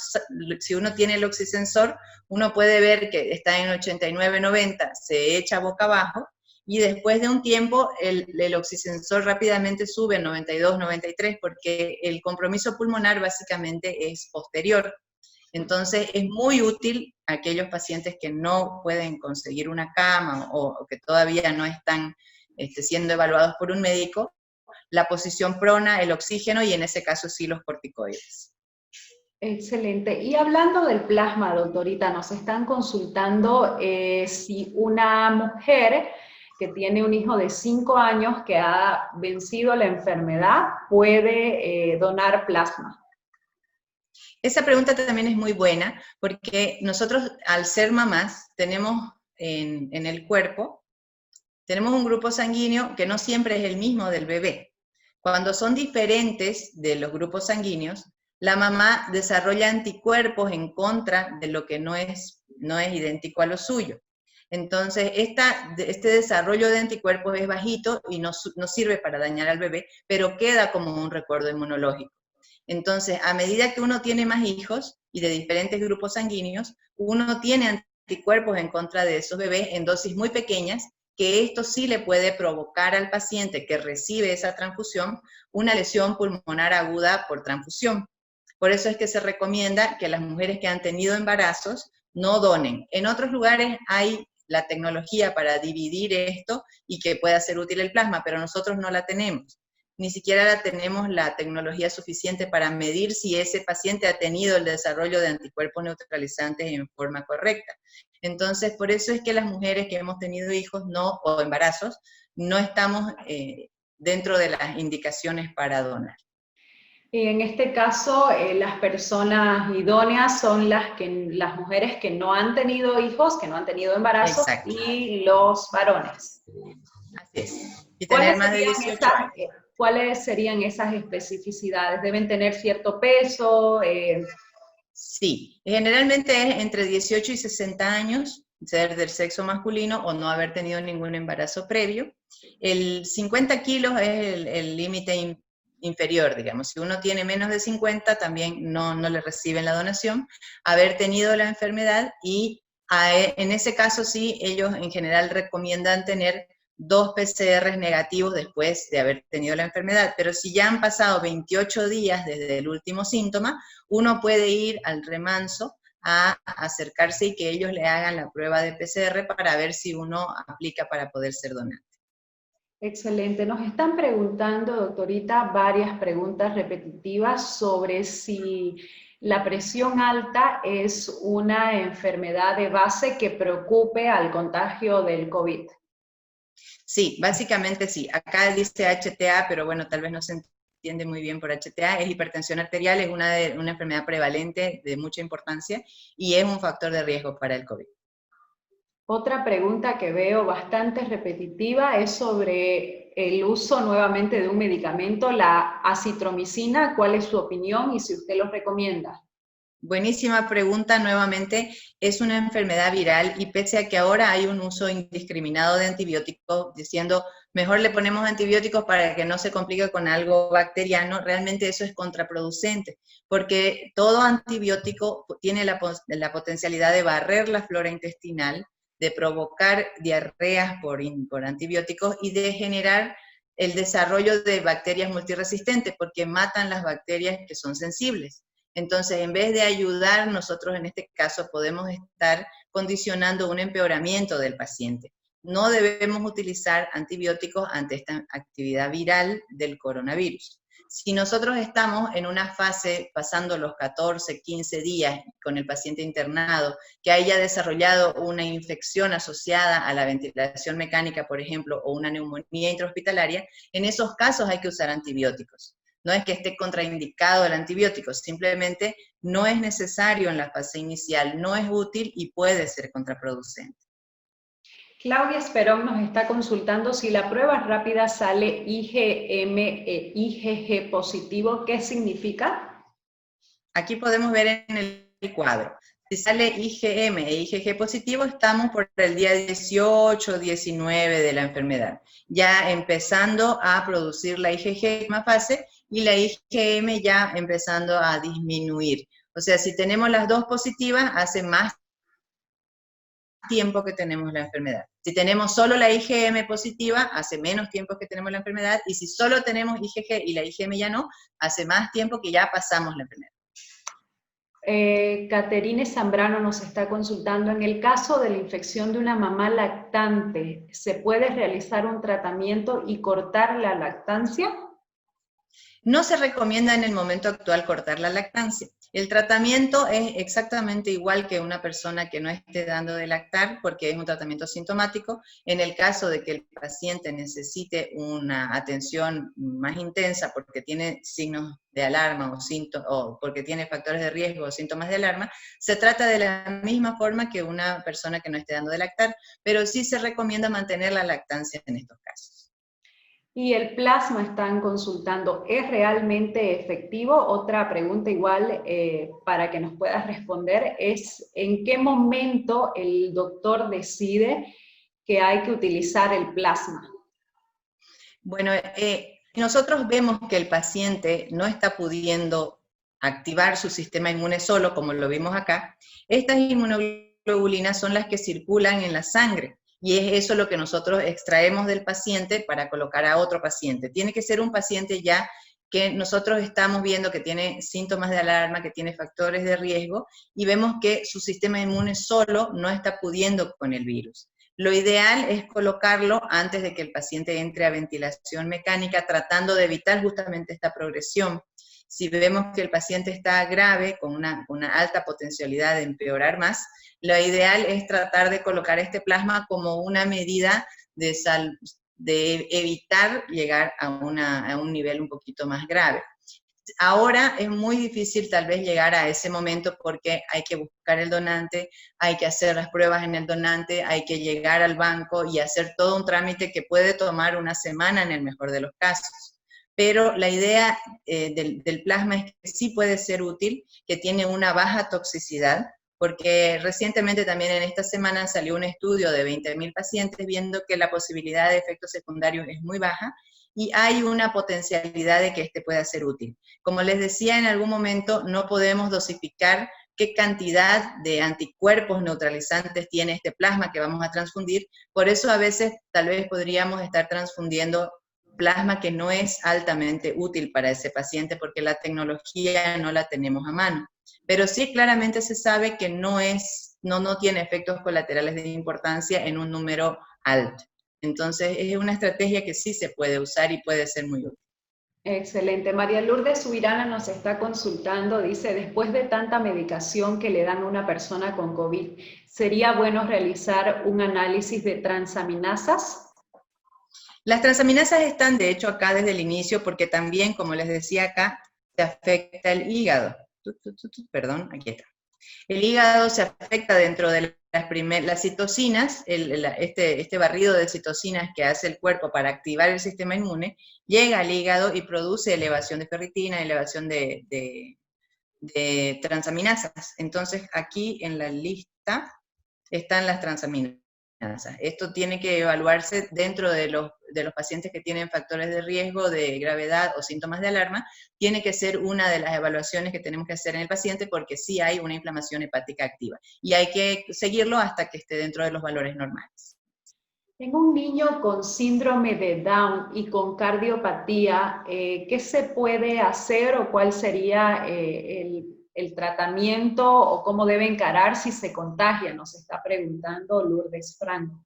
tiene el oxisensor, uno puede ver que está en 89, 90, se echa boca abajo y después de un tiempo el oxisensor rápidamente sube a 92, 93 porque el compromiso pulmonar básicamente es posterior. Entonces, es muy útil a aquellos pacientes que no pueden conseguir una cama o que todavía no están siendo evaluados por un médico, la posición prona, el oxígeno y en ese caso sí los corticoides. Excelente. Y hablando del plasma, doctorita, nos están consultando si una mujer que tiene un hijo de 5 años que ha vencido la enfermedad puede donar plasma. Esa pregunta también es muy buena porque nosotros al ser mamás tenemos en el cuerpo, tenemos un grupo sanguíneo que no siempre es el mismo del bebé. Cuando son diferentes de los grupos sanguíneos, la mamá desarrolla anticuerpos en contra de lo que no es idéntico a lo suyo. Entonces, este desarrollo de anticuerpos es bajito y no sirve para dañar al bebé, pero queda como un recuerdo inmunológico. Entonces, a medida que uno tiene más hijos y de diferentes grupos sanguíneos, uno tiene anticuerpos en contra de esos bebés en dosis muy pequeñas, que esto sí le puede provocar al paciente que recibe esa transfusión una lesión pulmonar aguda por transfusión. Por eso es que se recomienda que las mujeres que han tenido embarazos no donen. En otros lugares hay la tecnología para dividir esto y que pueda ser útil el plasma, pero nosotros no la tenemos. Ni siquiera tenemos la tecnología suficiente para medir si ese paciente ha tenido el desarrollo de anticuerpos neutralizantes en forma correcta. Entonces, por eso es que las mujeres que hemos tenido hijos o embarazos, no estamos dentro de las indicaciones para donar. Y en este caso, las personas idóneas son las mujeres que no han tenido hijos, que no han tenido embarazos, Exacto, y los varones. así es. Y tener ¿Cuáles más de serían 18 esas, años. cuáles serían esas especificidades? ¿Deben tener cierto peso? Sí, generalmente es entre 18 y 60 años, ser del sexo masculino o no haber tenido ningún embarazo previo. El 50 kilos es el límite inferior, digamos. Si uno tiene menos de 50, también no le reciben la donación. Haber tenido la enfermedad y en ese caso sí, ellos en general recomiendan tener 2 PCRs negativos después de haber tenido la enfermedad. Pero si ya han pasado 28 días desde el último síntoma, uno puede ir al remanso a acercarse y que ellos le hagan la prueba de PCR para ver si uno aplica para poder ser donante. Excelente. Nos están preguntando, doctorita, varias preguntas repetitivas sobre si la presión alta es una enfermedad de base que preocupe al contagio del COVID. Sí, básicamente sí. Acá dice HTA, pero bueno, tal vez no se entiende muy bien por HTA. Es hipertensión arterial, es una enfermedad prevalente de mucha importancia y es un factor de riesgo para el COVID. Otra pregunta que veo bastante repetitiva es sobre el uso nuevamente de un medicamento, la acitromicina. ¿Cuál es su opinión y si usted lo recomienda? Buenísima pregunta nuevamente. Es una enfermedad viral y pese a que ahora hay un uso indiscriminado de antibióticos, diciendo mejor le ponemos antibióticos para que no se complique con algo bacteriano, realmente eso es contraproducente, porque todo antibiótico tiene la potencialidad de barrer la flora intestinal, de provocar diarreas por antibióticos y de generar el desarrollo de bacterias multiresistentes, porque matan las bacterias que son sensibles. Entonces, en vez de ayudar, nosotros en este caso podemos estar condicionando un empeoramiento del paciente. No debemos utilizar antibióticos ante esta actividad viral del coronavirus. Si nosotros estamos en una fase pasando los 14, 15 días con el paciente internado, que haya desarrollado una infección asociada a la ventilación mecánica, por ejemplo, o una neumonía intrahospitalaria, en esos casos hay que usar antibióticos. No es que esté contraindicado el antibiótico, simplemente no es necesario en la fase inicial, no es útil y puede ser contraproducente. Claudia Esperón nos está consultando si la prueba rápida sale IgM e IgG positivo, ¿qué significa? Aquí podemos ver en el cuadro. Si sale IgM e IgG positivo, estamos por el día 18 o 19 de la enfermedad, ya empezando a producir la IgG en fase y la IgM ya empezando a disminuir. O sea, si tenemos las dos positivas, hace más tiempo que tenemos la enfermedad. Si tenemos solo la IgM positiva, hace menos tiempo que tenemos la enfermedad, y si solo tenemos IgG y la IgM ya no, hace más tiempo que ya pasamos la enfermedad. Caterine Zambrano nos está consultando, en el caso de la infección de una mamá lactante, ¿se puede realizar un tratamiento y cortar la lactancia? No se recomienda en el momento actual cortar la lactancia. El tratamiento es exactamente igual que una persona que no esté dando de lactar, porque es un tratamiento sintomático. En el caso de que el paciente necesite una atención más intensa porque tiene signos de alarma o porque tiene factores de riesgo o síntomas de alarma, se trata de la misma forma que una persona que no esté dando de lactar, pero sí se recomienda mantener la lactancia en estos casos. Y el plasma están consultando, ¿es realmente efectivo? Otra pregunta igual para que nos puedas responder es, ¿en qué momento el doctor decide que hay que utilizar el plasma? Bueno, nosotros vemos que el paciente no está pudiendo activar su sistema inmune solo, como lo vimos acá. Estas inmunoglobulinas son las que circulan en la sangre y es eso lo que nosotros extraemos del paciente para colocar a otro paciente. Tiene que ser un paciente ya que nosotros estamos viendo que tiene síntomas de alarma, que tiene factores de riesgo, y vemos que su sistema inmune solo no está pudiendo con el virus. Lo ideal es colocarlo antes de que el paciente entre a ventilación mecánica, tratando de evitar justamente esta progresión. Si vemos que el paciente está grave, con una alta potencialidad de empeorar más, lo ideal es tratar de colocar este plasma como una medida de evitar llegar a un nivel un poquito más grave. Ahora es muy difícil tal vez llegar a ese momento porque hay que buscar el donante, hay que hacer las pruebas en el donante, hay que llegar al banco y hacer todo un trámite que puede tomar una semana en el mejor de los casos. Pero la idea del plasma es que sí puede ser útil, que tiene una baja toxicidad, porque recientemente también en esta semana salió un estudio de 20.000 pacientes viendo que la posibilidad de efectos secundarios es muy baja y hay una potencialidad de que este pueda ser útil. Como les decía en algún momento, no podemos dosificar qué cantidad de anticuerpos neutralizantes tiene este plasma que vamos a transfundir, por eso a veces tal vez podríamos estar transfundiendo plasma que no es altamente útil para ese paciente porque la tecnología no la tenemos a mano. Pero sí claramente se sabe que no tiene efectos colaterales de importancia en un número alto. Entonces es una estrategia que sí se puede usar y puede ser muy útil. Excelente. María Lourdes Subirana nos está consultando, dice, después de tanta medicación que le dan a una persona con COVID, ¿sería bueno realizar un análisis de transaminasas? Las transaminasas están de hecho acá desde el inicio porque también, como les decía acá, se afecta el hígado. Perdón, aquí está. El hígado se afecta dentro de las citocinas, este barrido de citocinas que hace el cuerpo para activar el sistema inmune, llega al hígado y produce elevación de ferritina, elevación de transaminasas. Entonces aquí en la lista están las transaminasas. Esto tiene que evaluarse dentro de los pacientes que tienen factores de riesgo, de gravedad o síntomas de alarma. Tiene que ser una de las evaluaciones que tenemos que hacer en el paciente porque sí hay una inflamación hepática activa. Y hay que seguirlo hasta que esté dentro de los valores normales. Tengo un niño con síndrome de Down y con cardiopatía. ¿Qué se puede hacer o cuál sería el tratamiento o cómo debe encarar si se contagia? Nos está preguntando Lourdes Franco.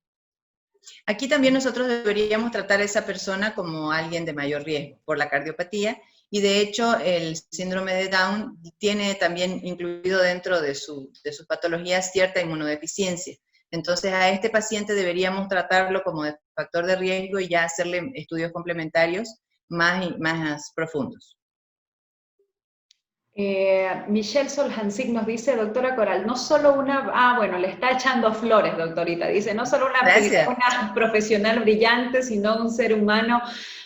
Aquí también nosotros deberíamos tratar a esa persona como alguien de mayor riesgo por la cardiopatía y de hecho el síndrome de Down tiene también incluido dentro de sus patologías cierta inmunodeficiencia. Entonces a este paciente deberíamos tratarlo como de factor de riesgo y ya hacerle estudios complementarios más profundos. Michelle Solhansik nos dice, doctora Coral, no solo bueno, le está echando flores, doctorita, dice, no solo una profesional brillante, sino un ser humano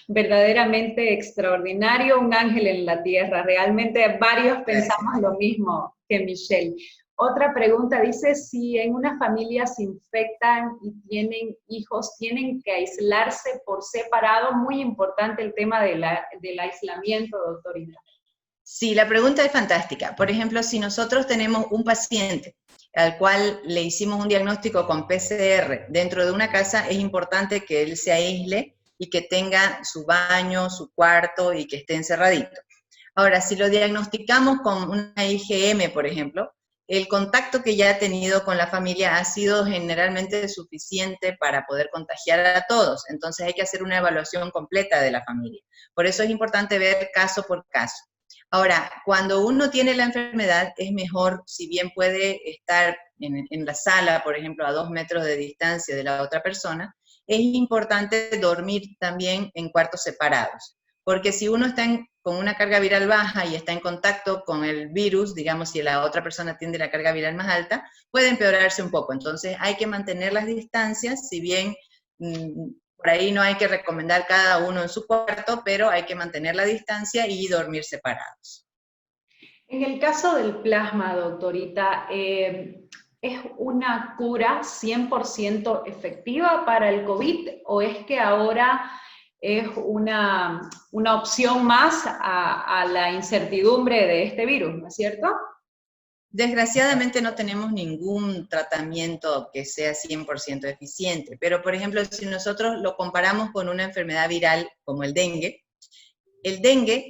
verdaderamente extraordinario, un ángel en la tierra. Realmente varios pensamos lo mismo que Michelle. Otra pregunta dice, si en una familia se infectan y tienen hijos, ¿tienen que aislarse por separado? Muy importante el tema del aislamiento, doctorita. Sí, la pregunta es fantástica. Por ejemplo, si nosotros tenemos un paciente al cual le hicimos un diagnóstico con PCR dentro de una casa, es importante que él se aísle y que tenga su baño, su cuarto y que esté encerradito. Ahora, si lo diagnosticamos con una IgM, por ejemplo, el contacto que ya ha tenido con la familia ha sido generalmente suficiente para poder contagiar a todos. Entonces hay que hacer una evaluación completa de la familia. Por eso es importante ver caso por caso. Ahora, cuando uno tiene la enfermedad, es mejor, si bien puede estar en la sala, por ejemplo, a 2 metros de distancia de la otra persona, es importante dormir también en cuartos separados. Porque si uno está con una carga viral baja y está en contacto con el virus, digamos, si la otra persona tiene la carga viral más alta, puede empeorarse un poco. Entonces hay que mantener las distancias, si bien por ahí no hay que recomendar cada uno en su cuarto, pero hay que mantener la distancia y dormir separados. En el caso del plasma, doctorita, ¿es una cura 100% efectiva para el COVID o es que ahora es una opción más a la incertidumbre de este virus, ¿no es cierto? Desgraciadamente no tenemos ningún tratamiento que sea 100% eficiente, pero por ejemplo, si nosotros lo comparamos con una enfermedad viral como el dengue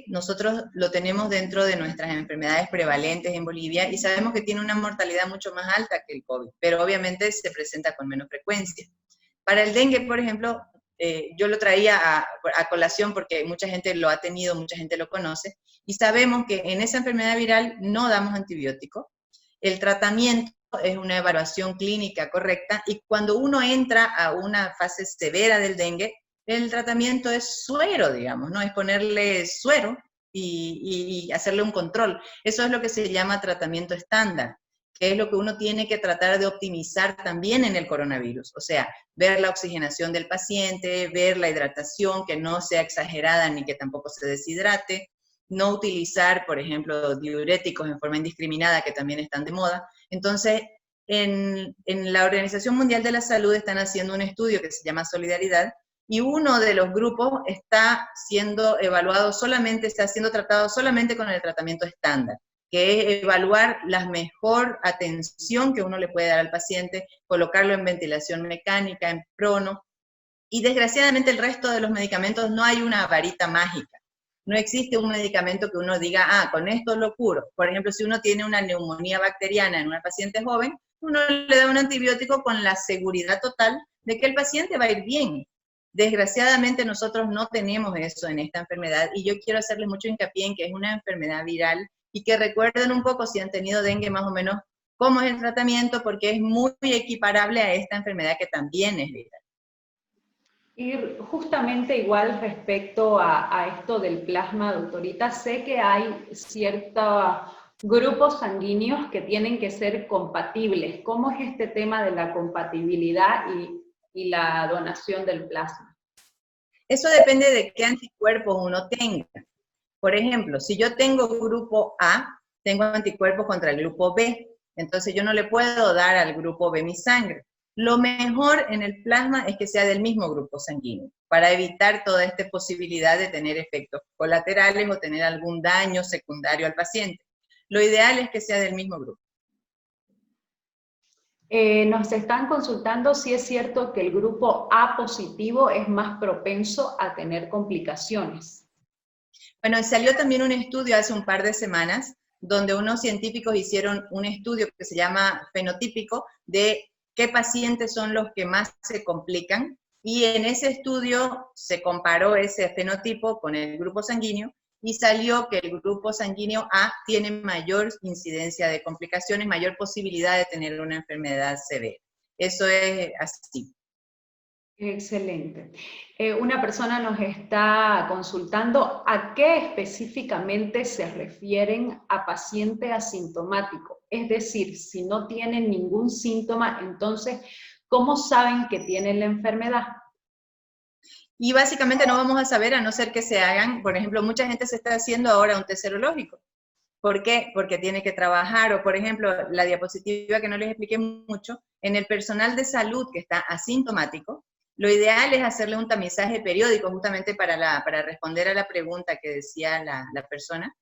nosotros lo tenemos dentro de nuestras enfermedades prevalentes en Bolivia y sabemos que tiene una mortalidad mucho más alta que el COVID, pero obviamente se presenta con menos frecuencia. Para el dengue, por ejemplo, yo lo traía a colación porque mucha gente lo ha tenido, mucha gente lo conoce, y sabemos que en esa enfermedad viral no damos antibiótico, el tratamiento es una evaluación clínica correcta, y cuando uno entra a una fase severa del dengue, el tratamiento es suero, digamos, ¿no? Es ponerle suero y hacerle un control. Eso es lo que se llama tratamiento estándar, que es lo que uno tiene que tratar de optimizar también en el coronavirus. O sea, ver la oxigenación del paciente, ver la hidratación, que no sea exagerada ni que tampoco se deshidrate, no utilizar, por ejemplo, diuréticos en forma indiscriminada, que también están de moda. Entonces, en la Organización Mundial de la Salud están haciendo un estudio que se llama Solidaridad, y uno de los grupos está siendo evaluado solamente, está siendo tratado solamente con el tratamiento estándar, que es evaluar la mejor atención que uno le puede dar al paciente, colocarlo en ventilación mecánica, en prono, y desgraciadamente el resto de los medicamentos no hay una varita mágica. No existe un medicamento que uno diga, ah, con esto lo curo. Por ejemplo, si uno tiene una neumonía bacteriana en una paciente joven, uno le da un antibiótico con la seguridad total de que el paciente va a ir bien. Desgraciadamente nosotros no tenemos eso en esta enfermedad, y yo quiero hacerles mucho hincapié en que es una enfermedad viral, y que recuerden un poco, si han tenido dengue, más o menos cómo es el tratamiento, porque es muy equiparable a esta enfermedad que también es viral. Y justamente igual respecto a esto del plasma, doctorita, sé que hay ciertos grupos sanguíneos que tienen que ser compatibles. ¿Cómo es este tema de la compatibilidad y la donación del plasma? Eso depende de qué anticuerpos uno tenga. Por ejemplo, si yo tengo grupo A, tengo anticuerpos contra el grupo B, entonces yo no le puedo dar al grupo B mi sangre. Lo mejor en el plasma es que sea del mismo grupo sanguíneo, para evitar toda esta posibilidad de tener efectos colaterales o tener algún daño secundario al paciente. Lo ideal es que sea del mismo grupo. Nos están consultando si es cierto que el grupo A positivo es más propenso a tener complicaciones. Bueno, salió también un estudio hace un par de semanas, donde unos científicos hicieron un estudio que se llama fenotípico, de qué pacientes son los que más se complican, y en ese estudio se comparó ese fenotipo con el grupo sanguíneo, y salió que el grupo sanguíneo A tiene mayor incidencia de complicaciones, mayor posibilidad de tener una enfermedad severa. Eso es así. Excelente. Una persona nos está consultando a qué específicamente se refieren a paciente asintomático. Es decir, si no tienen ningún síntoma, entonces, ¿cómo saben que tienen la enfermedad? Y básicamente no vamos a saber a no ser que se hagan, por ejemplo, mucha gente se está haciendo ahora un test serológico. ¿Por qué? Porque tiene que trabajar, o por ejemplo, la diapositiva que no les expliqué mucho, en el personal de salud que está asintomático, lo ideal es hacerle un tamizaje periódico, justamente para responder a la pregunta que decía la persona.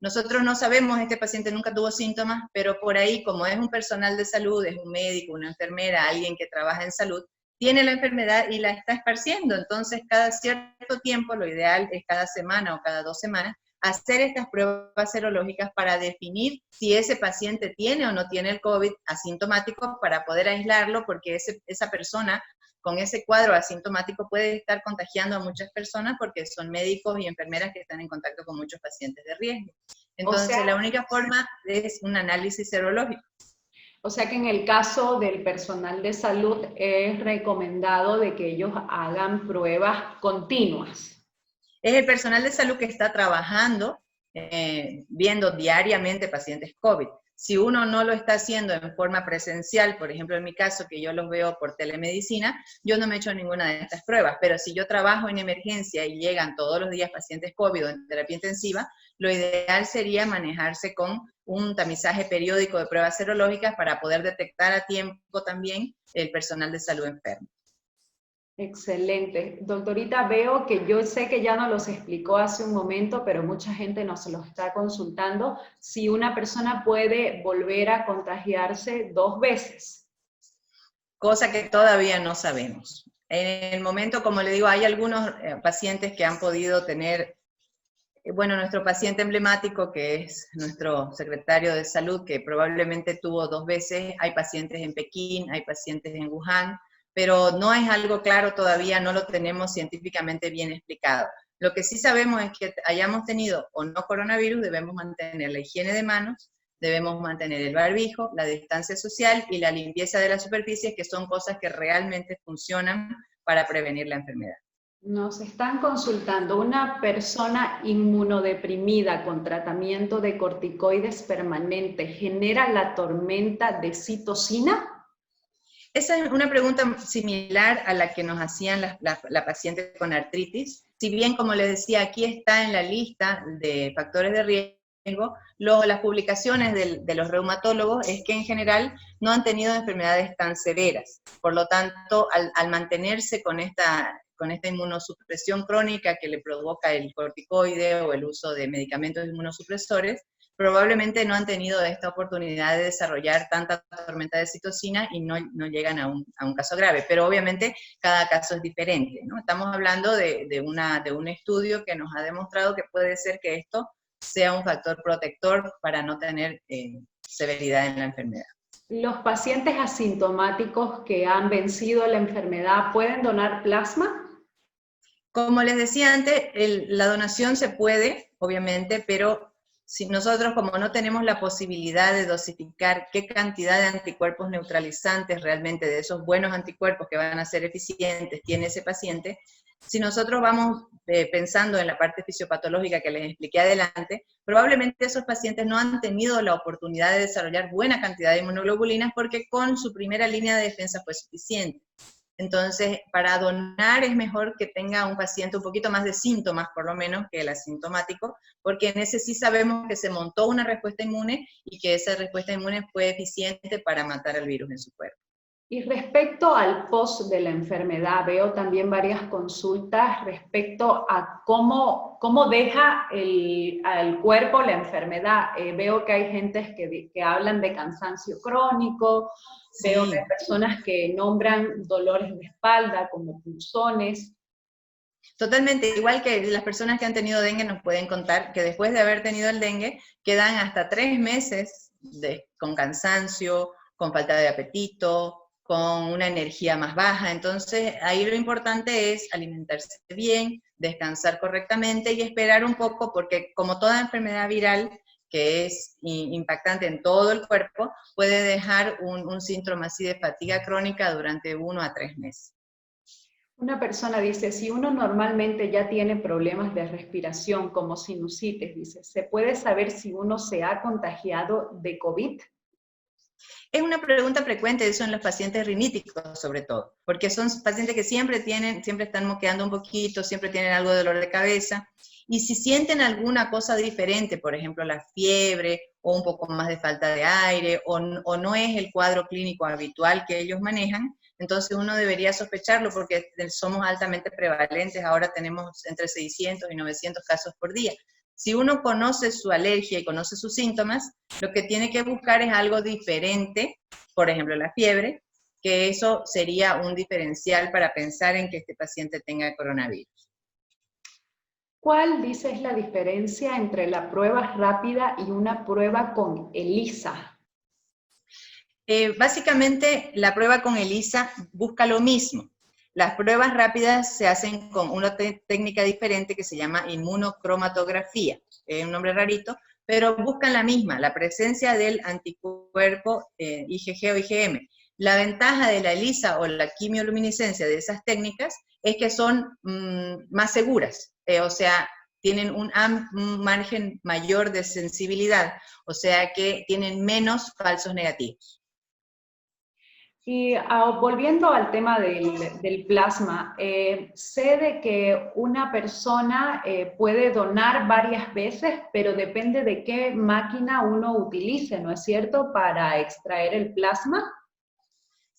Nosotros no sabemos, este paciente nunca tuvo síntomas, pero por ahí, como es un personal de salud, es un médico, una enfermera, alguien que trabaja en salud, tiene la enfermedad y la está esparciendo. Entonces, cada cierto tiempo, lo ideal es cada semana o cada 2 semanas, hacer estas pruebas serológicas para definir si ese paciente tiene o no tiene el COVID asintomático, para poder aislarlo, porque esa persona con ese cuadro asintomático puede estar contagiando a muchas personas, porque son médicos y enfermeras que están en contacto con muchos pacientes de riesgo. Entonces, la única forma es un análisis serológico. O sea que en el caso del personal de salud es recomendado de que ellos hagan pruebas continuas. Es el personal de salud que está trabajando, viendo diariamente pacientes COVID. Si uno no lo está haciendo en forma presencial, por ejemplo en mi caso, que yo los veo por telemedicina, yo no me he hecho ninguna de estas pruebas, pero si yo trabajo en emergencia y llegan todos los días pacientes COVID o en terapia intensiva, lo ideal sería manejarse con un tamizaje periódico de pruebas serológicas para poder detectar a tiempo también el personal de salud enfermo. Excelente. Doctorita, veo que yo sé que ya nos los explicó hace un momento, pero mucha gente nos los está consultando, si una persona puede volver a contagiarse 2 veces. Cosa que todavía no sabemos. En el momento, como le digo, hay algunos pacientes que han podido tener, bueno, nuestro paciente emblemático, que es nuestro secretario de salud, que probablemente tuvo 2 veces, hay pacientes en Pekín, hay pacientes en Wuhan, pero no es algo claro todavía, no lo tenemos científicamente bien explicado. Lo que sí sabemos es que hayamos tenido o no coronavirus, debemos mantener la higiene de manos, debemos mantener el barbijo, la distancia social y la limpieza de las superficies, que son cosas que realmente funcionan para prevenir la enfermedad. Nos están consultando, ¿una persona inmunodeprimida con tratamiento de corticoides permanente genera la tormenta de citocina? Esa es una pregunta similar a la que nos hacían la paciente con artritis. Si bien, como les decía, aquí está en la lista de factores de riesgo, las publicaciones de los reumatólogos es que en general no han tenido enfermedades tan severas. Por lo tanto, al mantenerse con esta inmunosupresión crónica que le provoca el corticoide o el uso de medicamentos inmunosupresores, probablemente no han tenido esta oportunidad de desarrollar tanta tormenta de citocina y no llegan a un caso grave. Pero obviamente cada caso es diferente, ¿no? Estamos hablando de un estudio que nos ha demostrado que puede ser que esto sea un factor protector para no tener severidad en la enfermedad. ¿Los pacientes asintomáticos que han vencido la enfermedad pueden donar plasma? Como les decía antes, la donación se puede, obviamente, pero si nosotros como no tenemos la posibilidad de dosificar qué cantidad de anticuerpos neutralizantes realmente, de esos buenos anticuerpos que van a ser eficientes, tiene ese paciente, si nosotros vamos pensando en la parte fisiopatológica que les expliqué adelante, probablemente esos pacientes no han tenido la oportunidad de desarrollar buena cantidad de inmunoglobulinas porque con su primera línea de defensa fue suficiente. Entonces, para donar es mejor que tenga un paciente un poquito más de síntomas, por lo menos, que el asintomático, porque en ese sí sabemos que se montó una respuesta inmune y que esa respuesta inmune fue eficiente para matar al virus en su cuerpo. Y respecto al post de la enfermedad, veo también varias consultas respecto a cómo deja al cuerpo la enfermedad. Veo que hay gente que hablan de cansancio crónico, Sí. veo que hay personas que nombran dolores de espalda como punzones. Totalmente, igual que las personas que han tenido dengue nos pueden contar que después de haber tenido el dengue quedan hasta 3 meses con cansancio, con falta de apetito, con una energía más baja. Entonces, ahí lo importante es alimentarse bien, descansar correctamente y esperar un poco, porque como toda enfermedad viral que es impactante en todo el cuerpo, puede dejar un síntoma así de fatiga crónica durante 1 a 3 meses. Una persona dice, si uno normalmente ya tiene problemas de respiración como sinusitis, dice, ¿se puede saber si uno se ha contagiado de COVID? Es una pregunta frecuente eso en los pacientes riníticos, sobre todo, porque son pacientes que siempre están moqueando un poquito, siempre tienen algo de dolor de cabeza, y si sienten alguna cosa diferente, por ejemplo la fiebre, o un poco más de falta de aire, o no es el cuadro clínico habitual que ellos manejan, entonces uno debería sospecharlo porque somos altamente prevalentes, ahora tenemos entre 600 y 900 casos por día. Si uno conoce su alergia y conoce sus síntomas, lo que tiene que buscar es algo diferente, por ejemplo la fiebre, que eso sería un diferencial para pensar en que este paciente tenga coronavirus. ¿Cuál, dice, es la diferencia entre la prueba rápida y una prueba con ELISA? Básicamente, la prueba con ELISA busca lo mismo. Las pruebas rápidas se hacen con una técnica diferente que se llama inmunocromatografía. Es un nombre rarito, pero buscan la misma, la presencia del anticuerpo IgG o IgM. La ventaja de la ELISA o la quimioluminiscencia de esas técnicas es que son más seguras, o sea, tienen un margen mayor de sensibilidad, o sea que tienen menos falsos negativos. Y volviendo al tema del plasma, sé de que una persona puede donar varias veces, pero depende de qué máquina uno utilice, ¿no es cierto?, para extraer el plasma.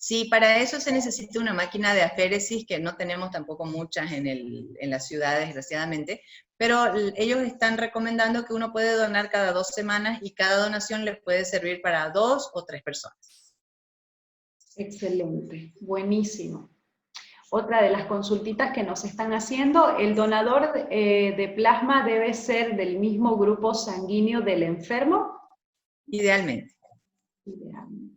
Sí, para eso se necesita una máquina de aféresis, que no tenemos tampoco muchas en las ciudades, desgraciadamente, pero ellos están recomendando que uno puede donar cada 2 semanas y cada donación les puede servir para 2 o 3 personas. Excelente, buenísimo. Otra de las consultitas que nos están haciendo, ¿el donador de plasma debe ser del mismo grupo sanguíneo del enfermo? Idealmente. Idealmente.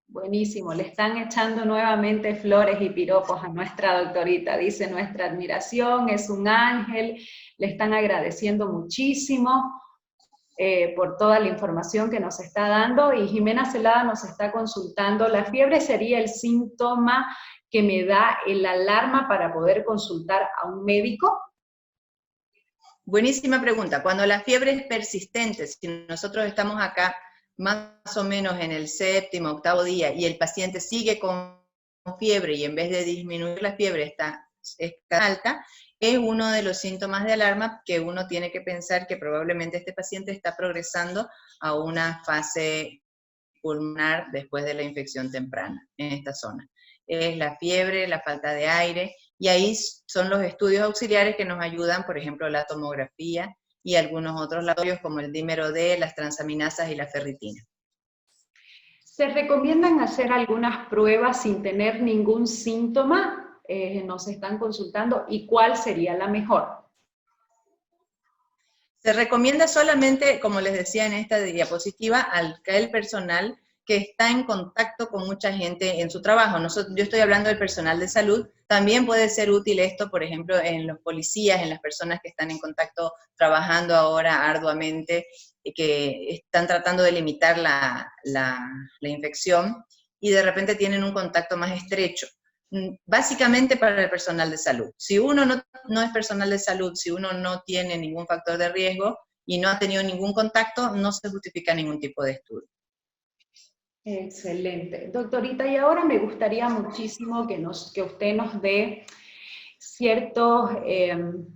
Buenísimo, le están echando nuevamente flores y piropos a nuestra doctorita. Dice, nuestra admiración, es un ángel, le están agradeciendo muchísimo por toda la información que nos está dando, y Jimena Celada nos está consultando, ¿la fiebre sería el síntoma que me da el alarma para poder consultar a un médico? Buenísima pregunta. Cuando la fiebre es persistente, si nosotros estamos acá más o menos en el 7º, 8º día y el paciente sigue con fiebre y en vez de disminuir la fiebre está alta, es uno de los síntomas de alarma que uno tiene que pensar que probablemente este paciente está progresando a una fase pulmonar después de la infección temprana en esta zona. Es la fiebre, la falta de aire, y ahí son los estudios auxiliares que nos ayudan, por ejemplo, la tomografía y algunos otros laboratorios como el dímero D, las transaminasas y la ferritina. ¿Se recomiendan hacer algunas pruebas sin tener ningún síntoma? Nos están consultando, ¿y cuál sería la mejor? Se recomienda solamente, como les decía en esta diapositiva, al personal que está en contacto con mucha gente en su trabajo. Yo estoy hablando del personal de salud. También puede ser útil esto, por ejemplo, en los policías, en las personas que están en contacto trabajando ahora arduamente, que están tratando de limitar la infección y de repente tienen un contacto más estrecho. Básicamente para el personal de salud. Si uno no es personal de salud, si uno no tiene ningún factor de riesgo y no ha tenido ningún contacto, no se justifica ningún tipo de estudio. Excelente. Doctorita, y ahora me gustaría muchísimo que usted nos dé ciertos,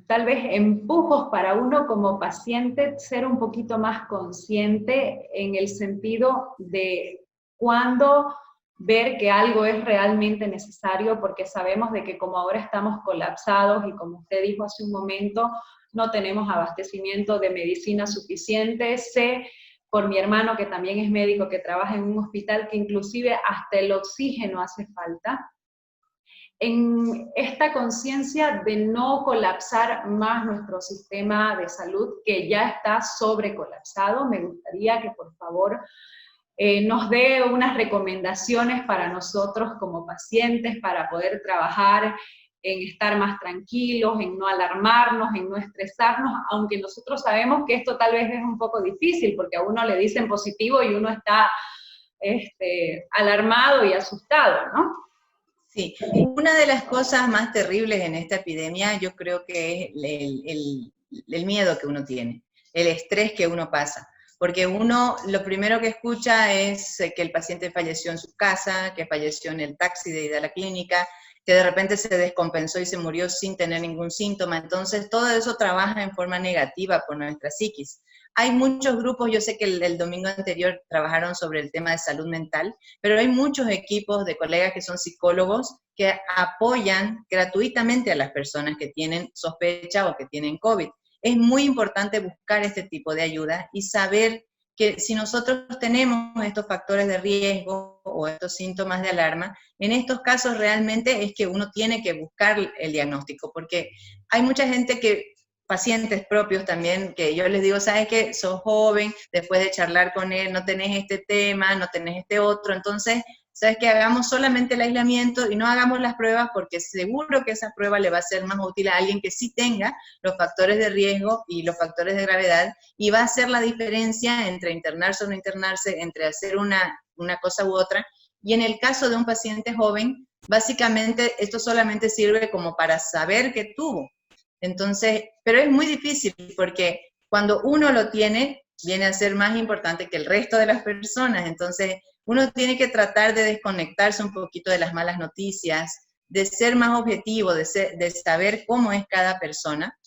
tal vez, empujos para uno como paciente, ser un poquito más consciente en el sentido de cuándo ver que algo es realmente necesario, porque sabemos de que como ahora estamos colapsados y como usted dijo hace un momento, no tenemos abastecimiento de medicina suficiente. Sé por mi hermano, que también es médico, que trabaja en un hospital, que inclusive hasta el oxígeno hace falta. En esta conciencia de no colapsar más nuestro sistema de salud, que ya está sobrecolapsado, me gustaría que por favor nos dé unas recomendaciones para nosotros como pacientes, para poder trabajar en estar más tranquilos, en no alarmarnos, en no estresarnos, aunque nosotros sabemos que esto tal vez es un poco difícil, porque a uno le dicen positivo y uno está alarmado y asustado, ¿no? Sí, una de las cosas más terribles en esta epidemia yo creo que es el miedo que uno tiene, el estrés que uno pasa. Porque uno lo primero que escucha es que el paciente falleció en su casa, que falleció en el taxi de ida a la clínica, que de repente se descompensó y se murió sin tener ningún síntoma. Entonces todo eso trabaja en forma negativa por nuestra psiquis. Hay muchos grupos, yo sé que el domingo anterior trabajaron sobre el tema de salud mental, pero hay muchos equipos de colegas que son psicólogos que apoyan gratuitamente a las personas que tienen sospecha o que tienen COVID. Es muy importante buscar este tipo de ayuda y saber que si nosotros tenemos estos factores de riesgo o estos síntomas de alarma, en estos casos realmente es que uno tiene que buscar el diagnóstico, porque hay mucha gente que, pacientes propios también, que yo les digo, sabes que sos joven, después de charlar con él, no tenés este tema, no tenés este otro, entonces ¿sabes qué? Hagamos solamente el aislamiento y no hagamos las pruebas porque seguro que esa prueba le va a ser más útil a alguien que sí tenga los factores de riesgo y los factores de gravedad y va a hacer la diferencia entre internarse o no internarse, entre hacer una cosa u otra. Y en el caso de un paciente joven, básicamente esto solamente sirve como para saber que tuvo. Entonces, pero es muy difícil porque cuando uno lo tiene, viene a ser más importante que el resto de las personas. Entonces, uno tiene que tratar de desconectarse un poquito de las malas noticias, de ser más objetivo, de saber cómo es cada persona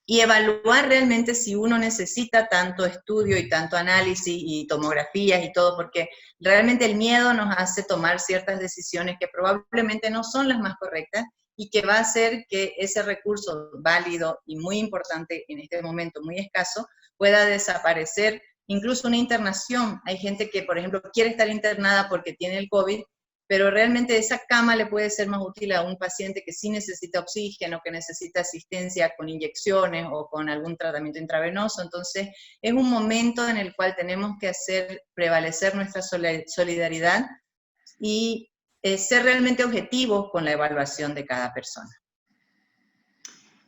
y evaluar realmente si uno necesita tanto estudio y tanto análisis y tomografías y todo, porque realmente el miedo nos hace tomar ciertas decisiones que probablemente no son las más correctas y que va a hacer que ese recurso válido y muy importante en este momento, muy escaso, pueda desaparecer. Incluso una internación, hay gente que, por ejemplo, quiere estar internada porque tiene el COVID, pero realmente esa cama le puede ser más útil a un paciente que sí necesita oxígeno, que necesita asistencia con inyecciones o con algún tratamiento intravenoso. Entonces, es un momento en el cual tenemos que hacer prevalecer nuestra solidaridad y ser realmente objetivos con la evaluación de cada persona.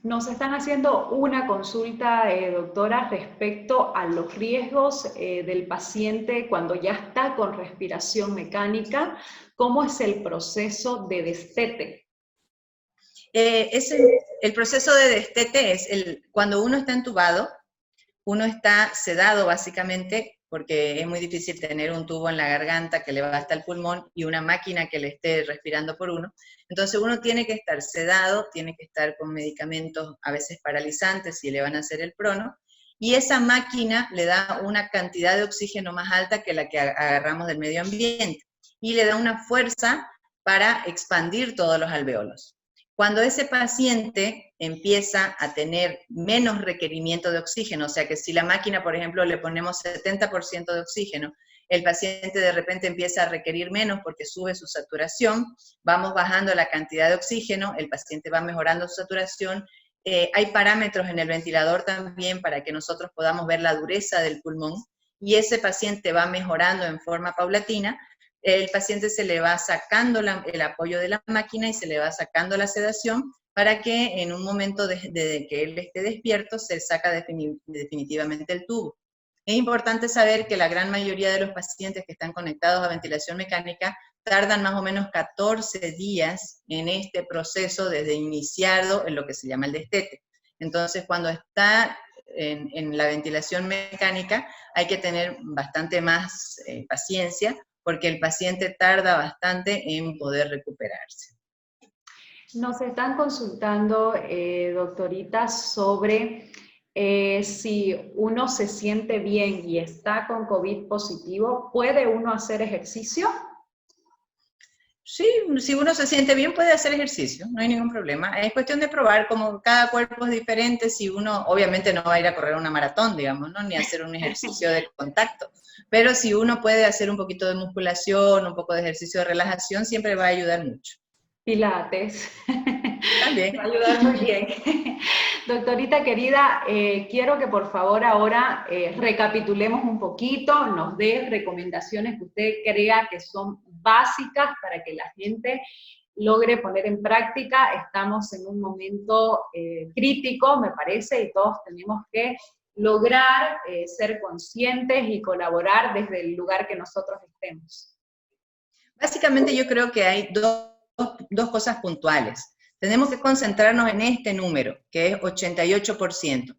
Nos están haciendo una consulta, doctora, respecto a los riesgos del paciente cuando ya está con respiración mecánica. ¿Cómo es el proceso de destete? El proceso de destete es cuando uno está entubado, uno está sedado básicamente, porque es muy difícil tener un tubo en la garganta que le va hasta el pulmón y una máquina que le esté respirando por uno. Entonces uno tiene que estar sedado, tiene que estar con medicamentos a veces paralizantes si le van a hacer el prono, y esa máquina le da una cantidad de oxígeno más alta que la que agarramos del medio ambiente, y le da una fuerza para expandir todos los alveolos. Cuando ese paciente empieza a tener menos requerimiento de oxígeno, o sea que si la máquina, por ejemplo, le ponemos 70% de oxígeno, el paciente de repente empieza a requerir menos porque sube su saturación, vamos bajando la cantidad de oxígeno, el paciente va mejorando su saturación. Hay parámetros en el ventilador también para que nosotros podamos ver la dureza del pulmón, y ese paciente va mejorando en forma paulatina. El paciente se le va sacando el apoyo de la máquina y se le va sacando la sedación para que en un momento de que él esté despierto se saca definitivamente el tubo. Es importante saber que la gran mayoría de los pacientes que están conectados a ventilación mecánica tardan más o menos 14 días en este proceso desde iniciado en lo que se llama el destete. Entonces, cuando está en la ventilación mecánica hay que tener bastante más paciencia, porque el paciente tarda bastante en poder recuperarse. Nos están consultando, doctorita, sobre si uno se siente bien y está con COVID positivo, ¿puede uno hacer ejercicio? Sí, si uno se siente bien puede hacer ejercicio, no hay ningún problema. Es cuestión de probar, como cada cuerpo es diferente, si uno obviamente no va a ir a correr una maratón, digamos, ¿no? Ni hacer un ejercicio de contacto, pero si uno puede hacer un poquito de musculación, un poco de ejercicio de relajación, siempre va a ayudar mucho. Pilates. También. Va a ayudar muy bien. Doctorita querida, quiero que por favor ahora recapitulemos un poquito, nos dé recomendaciones que usted crea que son básicas para que la gente logre poner en práctica. Estamos en un momento crítico, me parece, y todos tenemos que lograr ser conscientes y colaborar desde el lugar que nosotros estemos. Básicamente yo creo que hay dos cosas puntuales. Tenemos que concentrarnos en este número, que es 88%.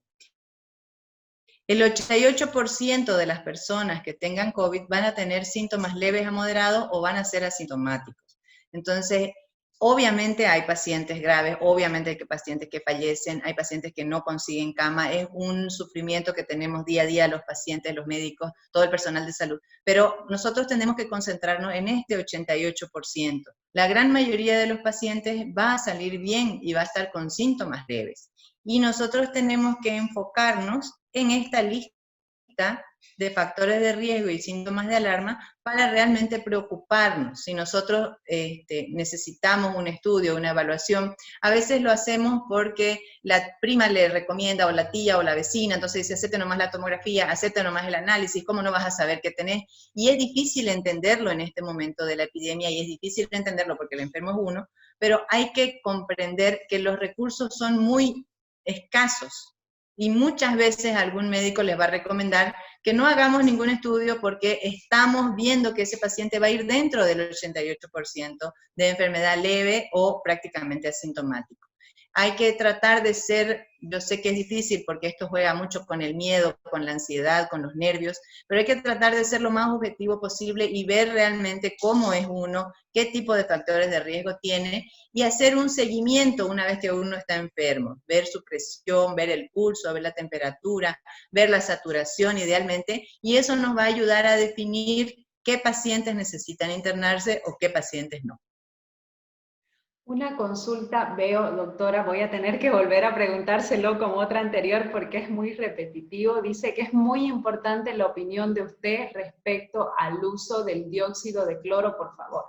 El 88% de las personas que tengan COVID van a tener síntomas leves a moderados o van a ser asintomáticos. Entonces, obviamente hay pacientes graves, obviamente hay pacientes que fallecen, hay pacientes que no consiguen cama, es un sufrimiento que tenemos día a día los pacientes, los médicos, todo el personal de salud, pero nosotros tenemos que concentrarnos en este 88%. La gran mayoría de los pacientes va a salir bien y va a estar con síntomas leves. Y nosotros tenemos que enfocarnos en esta lista de factores de riesgo y síntomas de alarma para realmente preocuparnos. Si nosotros necesitamos un estudio, una evaluación, a veces lo hacemos porque la prima le recomienda, o la tía, o la vecina, entonces dice, hacete nomás la tomografía, hacete nomás el análisis, ¿cómo no vas a saber qué tenés? Y es difícil entenderlo en este momento de la epidemia, y es difícil entenderlo porque el enfermo es uno, pero hay que comprender que los recursos son muy escasos, y muchas veces algún médico les va a recomendar que no hagamos ningún estudio porque estamos viendo que ese paciente va a ir dentro del 88% de enfermedad leve o prácticamente asintomático. Hay que tratar de ser, yo sé que es difícil porque esto juega mucho con el miedo, con la ansiedad, con los nervios, pero hay que tratar de ser lo más objetivo posible y ver realmente cómo es uno, qué tipo de factores de riesgo tiene, y hacer un seguimiento una vez que uno está enfermo, ver su presión, ver el pulso, ver la temperatura, ver la saturación idealmente, y eso nos va a ayudar a definir qué pacientes necesitan internarse o qué pacientes no. Una consulta, veo, doctora, voy a tener que volver a preguntárselo como otra anterior porque es muy repetitivo. Dice que es muy importante la opinión de usted respecto al uso del dióxido de cloro, por favor.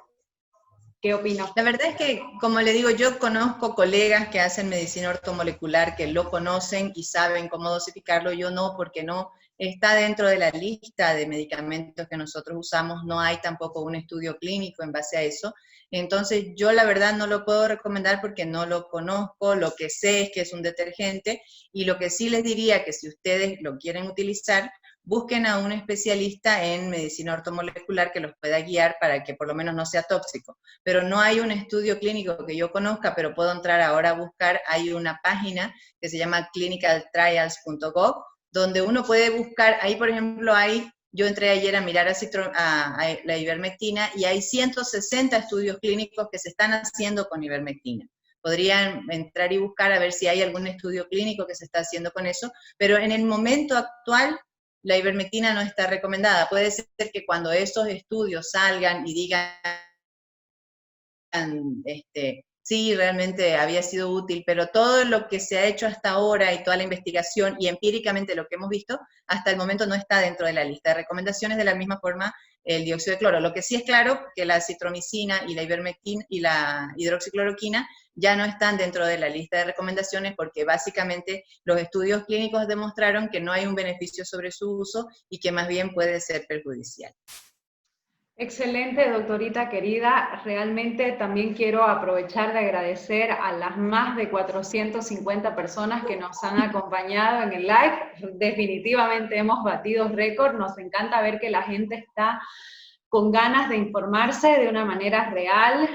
¿Qué opina usted? La verdad es que, como le digo, yo conozco colegas que hacen medicina ortomolecular que lo conocen y saben cómo dosificarlo, yo no, porque no está dentro de la lista de medicamentos que nosotros usamos, no hay tampoco un estudio clínico en base a eso. Entonces yo la verdad no lo puedo recomendar porque no lo conozco, lo que sé es que es un detergente, y lo que sí les diría que si ustedes lo quieren utilizar, busquen a un especialista en medicina ortomolecular que los pueda guiar para que por lo menos no sea tóxico. Pero no hay un estudio clínico que yo conozca, pero puedo entrar ahora a buscar, hay una página que se llama clinicaltrials.gov, donde uno puede buscar, ahí por ejemplo yo entré ayer a mirar a la ivermectina y hay 160 estudios clínicos que se están haciendo con ivermectina. Podrían entrar y buscar a ver si hay algún estudio clínico que se está haciendo con eso, pero en el momento actual la ivermectina no está recomendada. Puede ser que cuando esos estudios salgan y digan sí, realmente había sido útil, pero todo lo que se ha hecho hasta ahora y toda la investigación y empíricamente lo que hemos visto, hasta el momento no está dentro de la lista de recomendaciones, de la misma forma el dióxido de cloro. Lo que sí es claro que la citromicina y la ivermectina y la hidroxicloroquina ya no están dentro de la lista de recomendaciones porque básicamente los estudios clínicos demostraron que no hay un beneficio sobre su uso y que más bien puede ser perjudicial. Excelente, doctorita querida. Realmente también quiero aprovechar de agradecer a las más de 450 personas que nos han acompañado en el live. Definitivamente hemos batido récord. Nos encanta ver que la gente está con ganas de informarse de una manera real,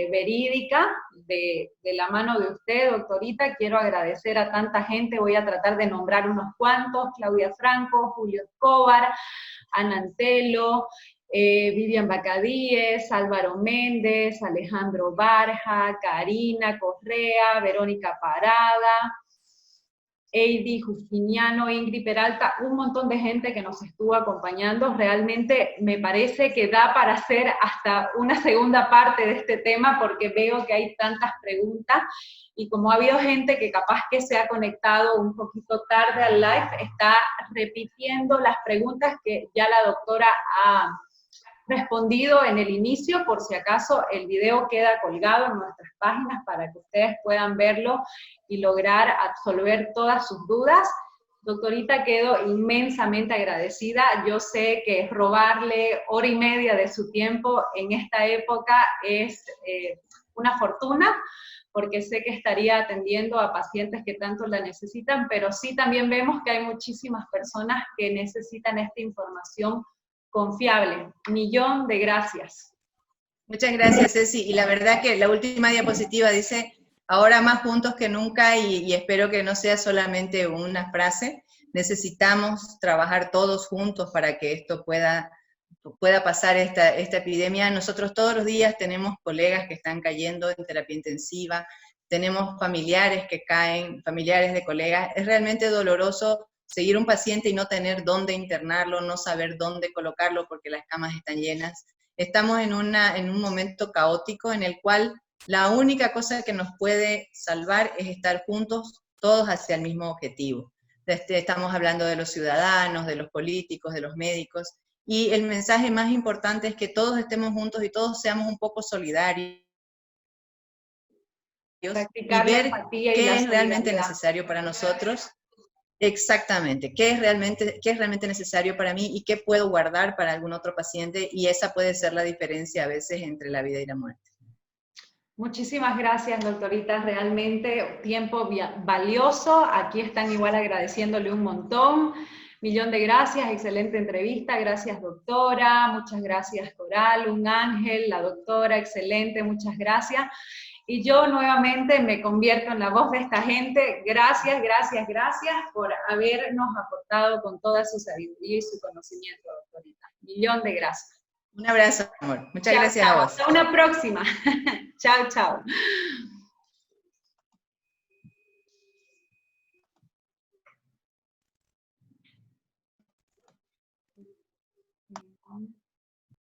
verídica, de la mano de usted, doctorita. Quiero agradecer a tanta gente. Voy a tratar de nombrar unos cuantos: Claudia Franco, Julio Escobar, Ana Antelo, Vivian Bacadíes, Álvaro Méndez, Alejandro Barja, Karina Correa, Verónica Parada, Heidi Justiniano, Ingrid Peralta, un montón de gente que nos estuvo acompañando. Realmente me parece que da para hacer hasta una segunda parte de este tema porque veo que hay tantas preguntas y como ha habido gente que capaz que se ha conectado un poquito tarde al live, está repitiendo las preguntas que ya la doctora ha respondido en el inicio. Por si acaso el video queda colgado en nuestras páginas para que ustedes puedan verlo y lograr absolver todas sus dudas. Doctorita, quedo inmensamente agradecida. Yo sé que robarle hora y media de su tiempo en esta época es una fortuna, porque sé que estaría atendiendo a pacientes que tanto la necesitan, pero sí también vemos que hay muchísimas personas que necesitan esta información confiable. Millón de gracias. Muchas gracias, Ceci. Y la verdad que la última diapositiva dice, ahora más juntos que nunca, y espero que no sea solamente una frase. Necesitamos trabajar todos juntos para que esto pueda pasar esta epidemia. Nosotros todos los días tenemos colegas que están cayendo en terapia intensiva, tenemos familiares que caen, familiares de colegas. Es realmente doloroso seguir un paciente y no tener dónde internarlo, no saber dónde colocarlo porque las camas están llenas. Estamos en un momento caótico en el cual la única cosa que nos puede salvar es estar juntos, todos hacia el mismo objetivo. Estamos hablando de los ciudadanos, de los políticos, de los médicos, y el mensaje más importante es que todos estemos juntos y todos seamos un poco solidarios y ver qué es realmente necesario para nosotros. Exactamente, qué es realmente necesario para mí y qué puedo guardar para algún otro paciente, y esa puede ser la diferencia a veces entre la vida y la muerte. Muchísimas gracias, doctorita, realmente tiempo valioso. Aquí están igual agradeciéndole un montón. Millón de gracias, excelente entrevista, gracias doctora, muchas gracias Coral, un ángel, la doctora, excelente, muchas gracias. Y yo nuevamente me convierto en la voz de esta gente. Gracias, gracias, gracias por habernos aportado con toda su sabiduría y su conocimiento, doctorita. Millón de gracias. Un abrazo, amor. Muchas Chao, gracias chao. a vos. Hasta una próxima. Chao, chao.